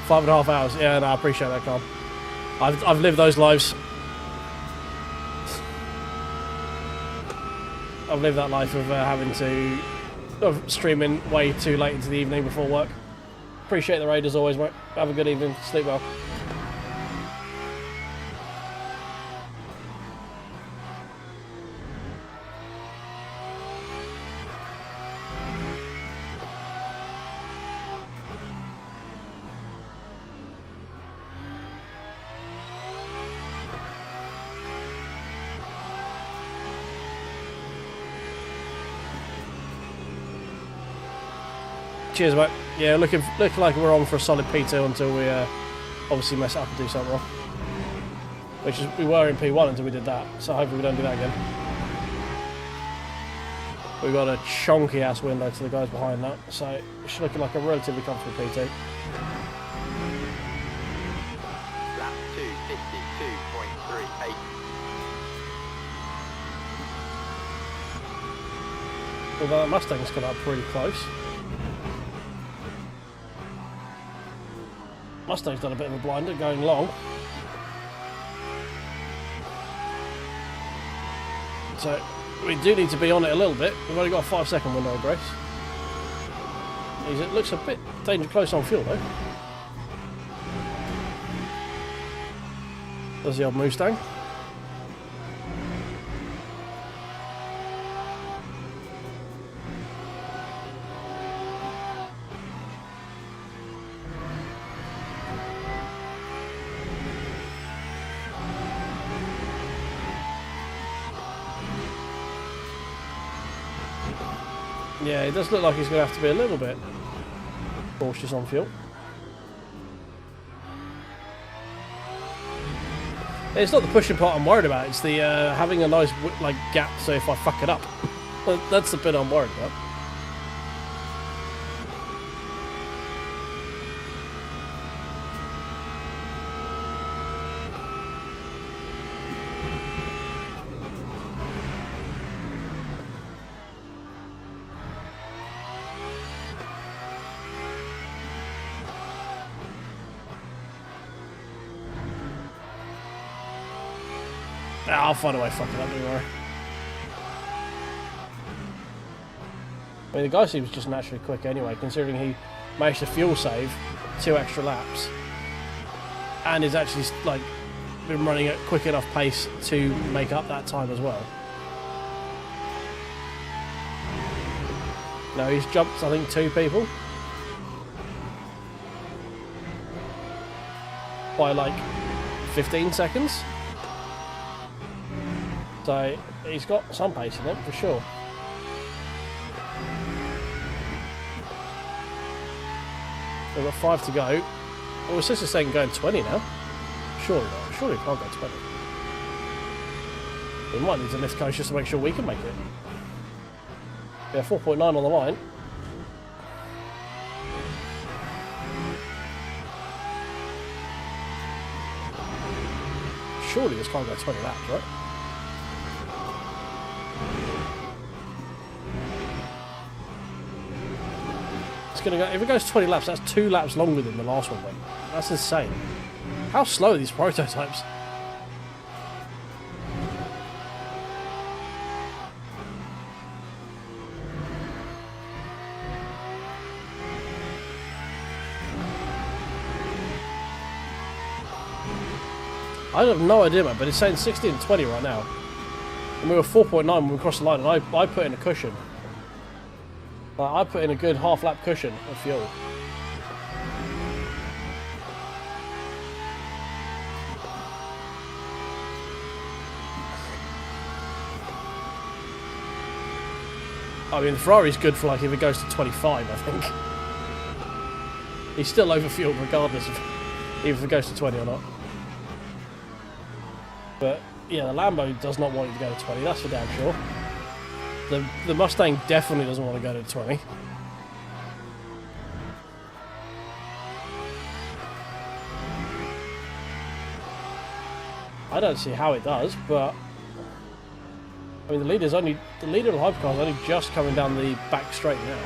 A: Five and a half hours. Yeah, no, I appreciate that, Carl. I've lived those lives. I've lived that life of having to streaming way too late into the evening before work. Appreciate the raid as always, mate. Have a good evening. Sleep well. Cheers, mate. Yeah, looking like we're on for a solid P2 until we obviously mess up and do something wrong. Which is, we were in P1 until we did that, so hopefully we don't do that again. We've got a chonky ass window to the guys behind that, so it's looking like a relatively comfortable P2.
B: Lap 2:52.38.
A: Although that Mustang's come up pretty close. Mustang's done a bit of a blinder going long. So we do need to be on it a little bit. We've only got a 5-second window of grace. It looks a bit close on fuel though. There's the old Mustang. Yeah, it does look like he's going to have to be a little bit cautious on fuel. It's not the pushing part I'm worried about, it's the having a nice like gap so if I fuck it up. That's the bit I'm worried about. I'll find a way to fuck it up, don't worry. I mean, the guy seems just naturally quick anyway, considering he managed to fuel save 2 extra laps. And is actually, like, been running at quick enough pace to make up that time as well. No, he's jumped, I think, 2 people. By, like, 15 seconds. So, he's got some pace in him, for sure. We've got 5 to go. Oh, it's just saying going 20 now. Surely not. Surely we can't go 20. We might need to lift coach just to make sure we can make it. Yeah, 4.9 on the line. Surely this can't go 20 laps, right? Gonna go, if it goes 20 laps, that's 2 laps longer than the last one went. That's insane. How slow are these prototypes? I have no idea, man, but it's saying 60 and 20 right now. And we were 4.9 when we crossed the line, and I put in a cushion. I put in a good half-lap cushion of fuel. I mean, the Ferrari's good for, like, if it goes to 25, I think. He's still overfueled regardless of even if it goes to 20 or not. But, yeah, the Lambo does not want it to go to 20, that's for damn sure. The Mustang definitely doesn't want to go to 20. I don't see how it does, but I mean the leader of the hypercar is only just coming down the back straight now.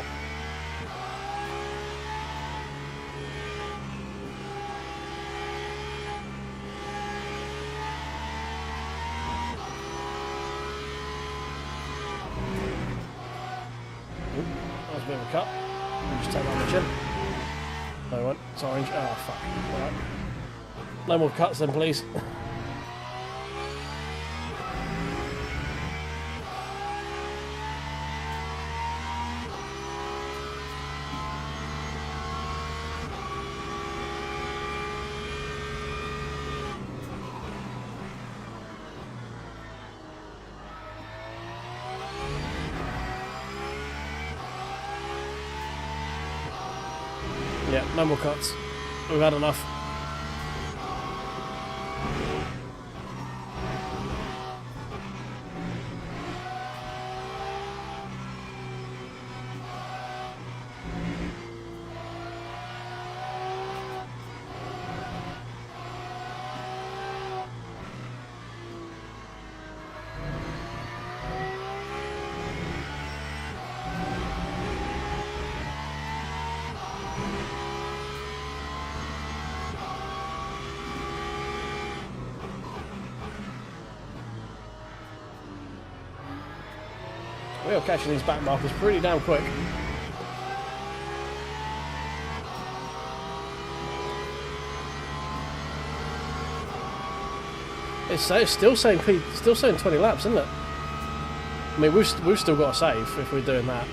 A: A bit of a cut. We'll just take that on the chin. No, it won't. It's orange. Oh, fuck. Alright. No more cuts then, please. Yeah, no more cuts. We've had enough. We are catching these back markers pretty damn quick. It's still saying 20 laps, isn't it? I mean, we've still got to save if we're doing that.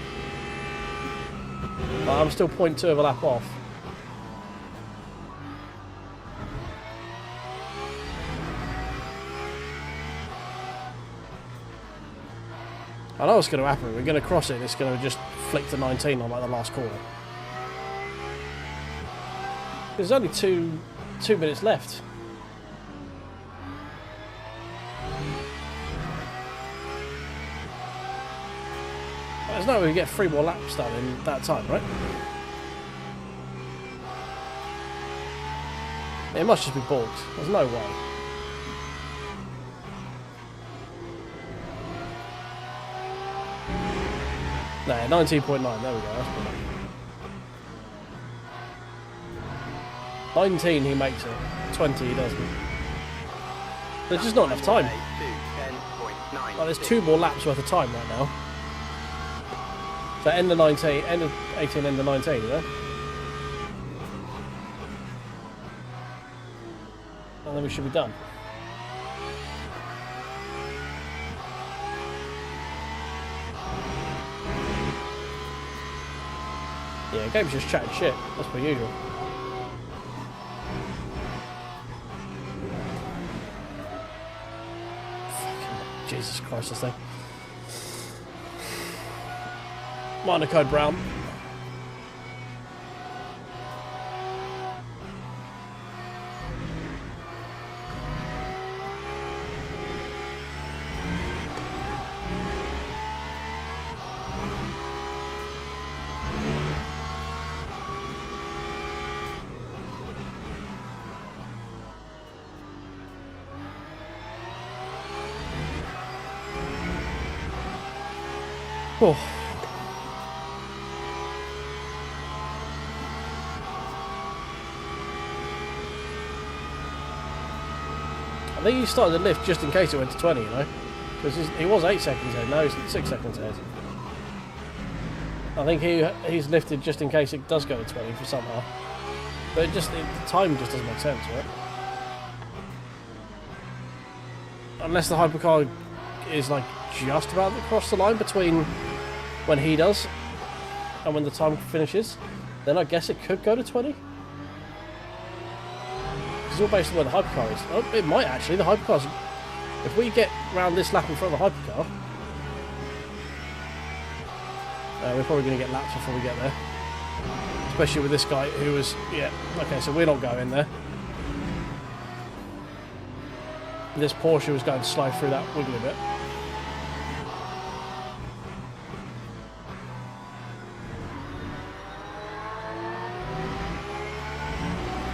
A: But I'm still 0.2 of a lap off. I know what's going to happen. We're going to cross it and it's going to just flick to 19 on like the last corner. There's only two minutes left. There's no way we get 3 more laps done in that time, right? It must just be balked. There's no way. No, 19.9. There we go. That's better. 19 he makes it. 20 he doesn't. There's just not enough time. Like, there's 2 more laps worth of time right now. So end of 19, end of 18, end of 19, you know? And then we should be done. Yeah, game's just chatting shit, as per usual. Fucking Jesus Christ, this thing. Minor code brown. Oh. I think he started the lift just in case it went to 20, you know? Because he was 8 seconds ahead, now he's 6 seconds ahead. I think he's lifted just in case it does go to 20 for somehow. But the time just doesn't make sense, right? Unless the hypercar is like just about to cross the line between when he does and when the time finishes, then I guess it could go to 20. It's all based on where the hypercar is. Oh, it might actually. The hypercar's... If we get round this lap in front of the hypercar... we're probably going to get laps before we get there. Especially with this guy who was... Yeah, okay, so we're not going there. This Porsche was going to slide through that wiggly bit.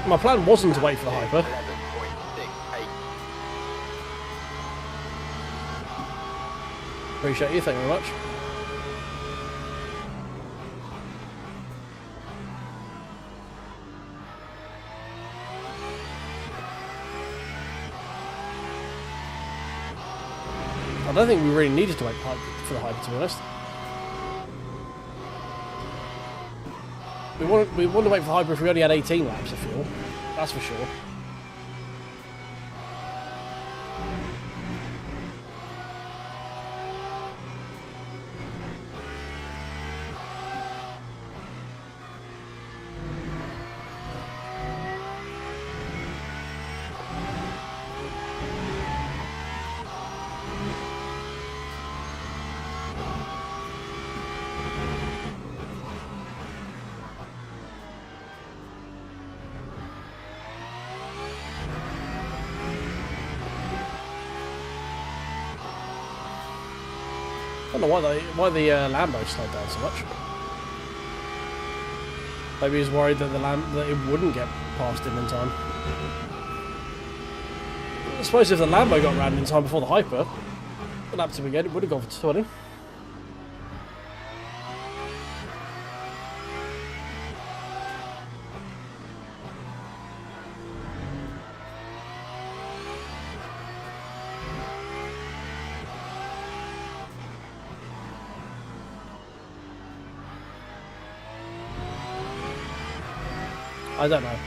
A: My plan wasn't to wait for the hyper. Appreciate you, thank you very much. I don't think we really needed to wait for the hyper, to be honest. We want to wait for the hyper if we only had 18 laps of fuel. That's for sure. I don't know why the Lambo slowed down so much. Maybe he's worried that that it wouldn't get past him in time. I suppose if the Lambo got round in time before the hyper, the lap to begin, it would have gone for 20. I don't know.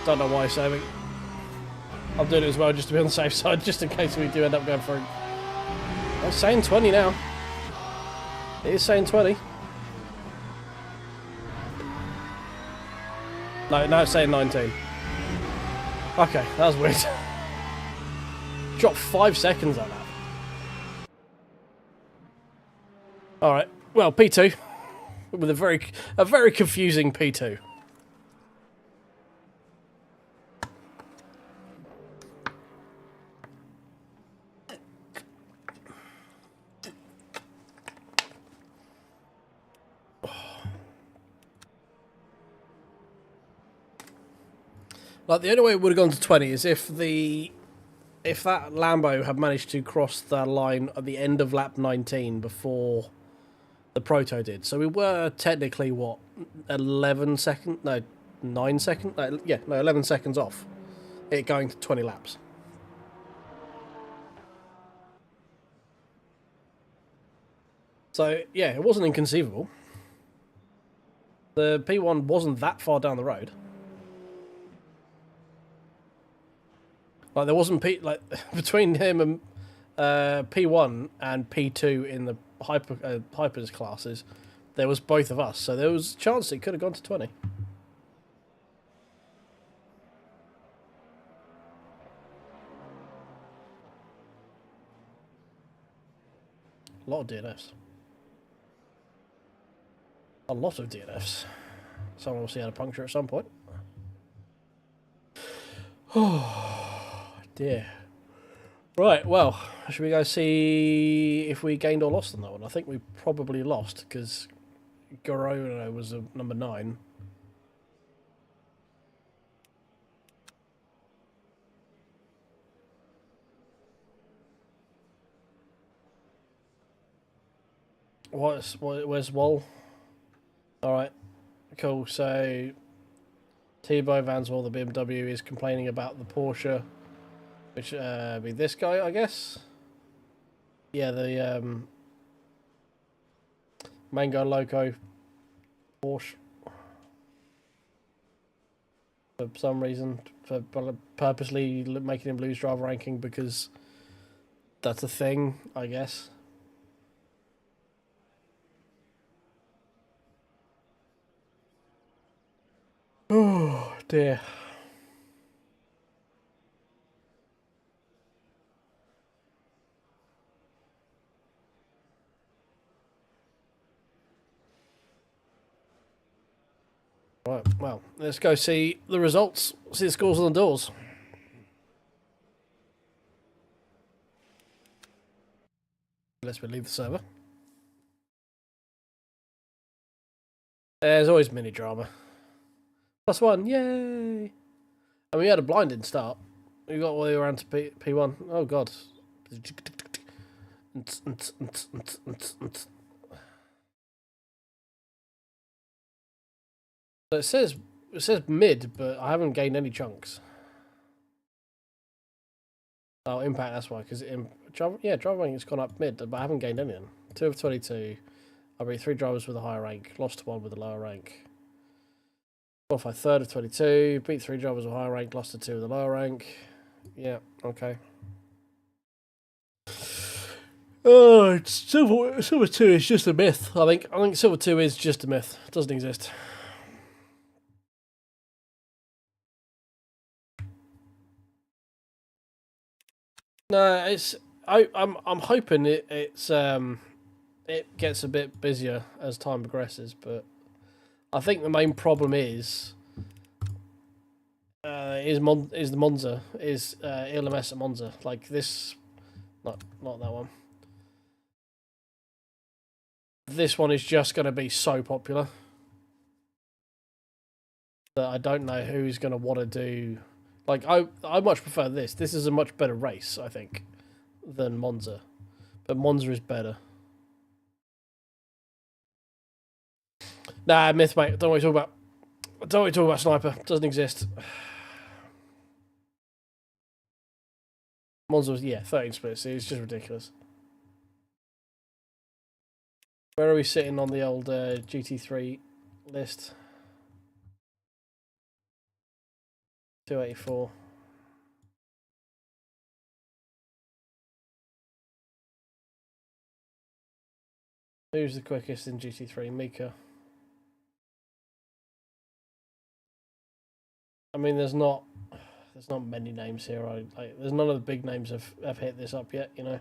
A: Don't know why he's saving. I'm doing it as well just to be on the safe side, just in case we do end up going through. It's saying 20 now. It is saying 20. No, now it's saying 19. Okay, that was weird. Dropped 5 seconds on that. Alright, well, P2. With a very confusing P2. Like, the only way it would have gone to 20 is if that Lambo had managed to cross the line at the end of lap 19 before the Proto did. So we were technically, what, 11 seconds? No, 9 seconds? No, 11 seconds off it going to 20 laps. So, yeah, it wasn't inconceivable. The P1 wasn't that far down the road. Like, there wasn't between him and P1 and P2 in the hypers classes, there was both of us, so there was a chance it could have gone to 20. A lot of DNFs. A lot of DNFs. Someone will see how to puncture at some point. Oh dear. Right, well, should we go see if we gained or lost on that one? I think we probably lost because Gorono was a number 9. Where's Wall? Alright, cool. So Thibaut Vanswell, the BMW, is complaining about the Porsche, which be this guy, I guess. Yeah, the Mango Loco Porsche. For some reason, for purposely making him lose driver ranking because that's a thing, I guess. Oh dear. Right, well, let's go see the results, see the scores on the doors. Let's leave the server. There's always mini drama. +1, yay! And we had a blinding start. We got all the way around to P1. Oh god. So it says mid, but I haven't gained any chunks. Oh, impact, that's why, because driver rank has gone up mid, but I haven't gained anything. 2 of 22. I beat 3 drivers with a higher rank, lost 1 with a lower rank. Qualified 3rd of 22, beat 3 drivers with a higher rank, lost to 2 with a lower rank. Yeah, okay. Oh, Silver 2 is just a myth. I think Silver 2 is just a myth. It doesn't exist. No, I'm hoping it gets a bit busier as time progresses, but I think the main problem is the Monza LMS at Monza, like this, not that one. This one is just going to be so popular that I don't know who's going to want to do. Like, I much prefer this. This is a much better race, I think, than Monza. But Monza is better. Nah, myth, mate. Don't want to talk about Sniper. Doesn't exist. Monza was, 13 splits. It's just ridiculous. Where are we sitting on the old GT3 list? 284. Who's the quickest in GT3? Mika. I mean, there's not many names here. There's none of the big names have hit this up yet, you know.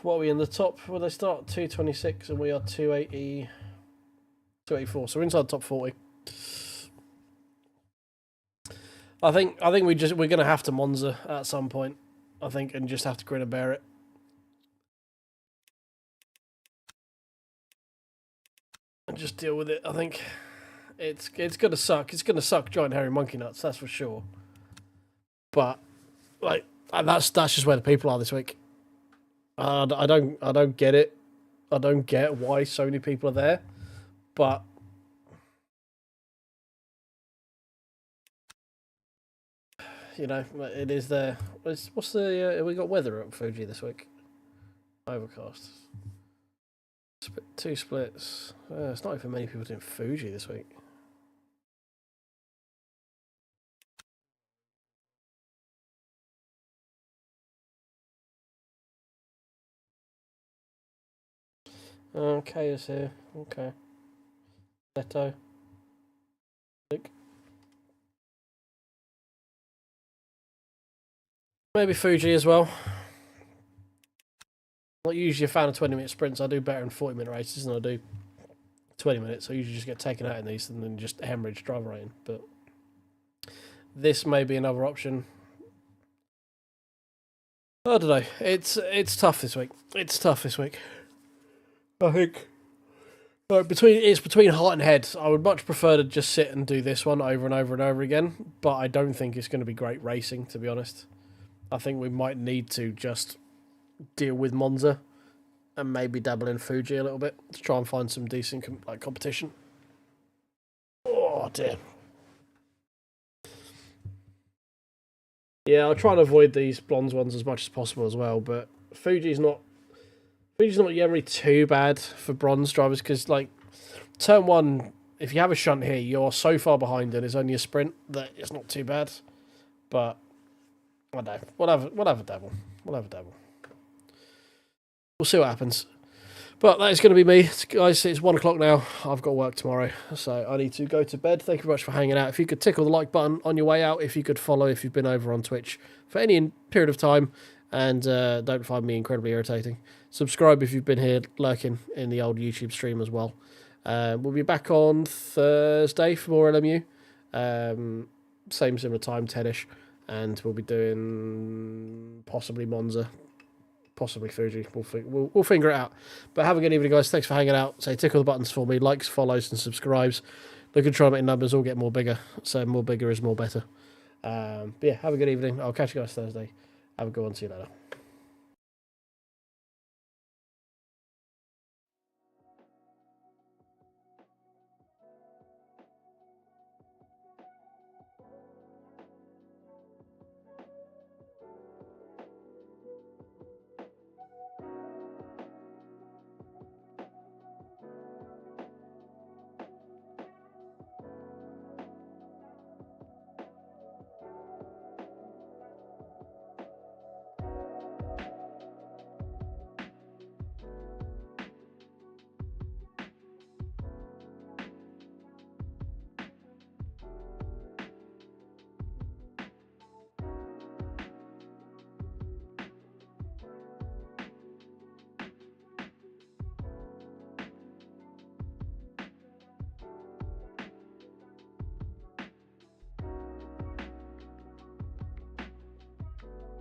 A: What are we in the top? Well, they start 226 and we are 280, 284. So we're inside the top 40. I think we're gonna have to Monza at some point. I think, and just have to grin and bear it. And just deal with it. I think it's gonna suck. It's gonna suck giant hairy monkey nuts, that's for sure. But like that's just where the people are this week. I don't get it. I don't get why so many people are there, but you know it is there. What's the we got weather at Fuji this week? Overcast. 2 splits. It's not even many people doing Fuji this week. Okay, is here. Okay. Neto. Look. Maybe Fuji as well. I'm not usually a fan of 20-minute sprints. I do better in 40-minute races than I do 20 minutes. I usually just get taken out in these and then just hemorrhage driver rating. But this may be another option. I don't know. It's tough this week. It's tough this week. I think it's between heart and head. I would much prefer to just sit and do this one over and over and over again, but I don't think it's going to be great racing, to be honest. I think we might need to just deal with Monza and maybe dabble in Fuji a little bit to try and find some decent competition. Oh dear. Yeah, I'll try and avoid these bronze ones as much as possible as well, but Fuji's not generally too bad for bronze drivers because, like, turn one, if you have a shunt here, you're so far behind and it's only a sprint that it's not too bad. But I don't know. We'll have a dabble. We'll have a dabble. We'll see what happens. But that is going to be me, guys. It's 1 o'clock now. I've got work tomorrow, so I need to go to bed. Thank you very much for hanging out. If you could tickle the like button on your way out, if you could follow, if you've been over on Twitch for any period of time, and don't find me incredibly irritating. Subscribe if you've been here lurking in the old YouTube stream as well. We'll be back on Thursday for more LMU. Same similar time, 10ish. And we'll be doing possibly Monza, possibly Fuji. We'll figure it out. But have a good evening, guys. Thanks for hanging out. Say tickle the buttons for me. Likes, follows, and subscribes. Look at try and make numbers all get more bigger. So more bigger is more better. But yeah, have a good evening. I'll catch you guys Thursday. Have a good one. See you later.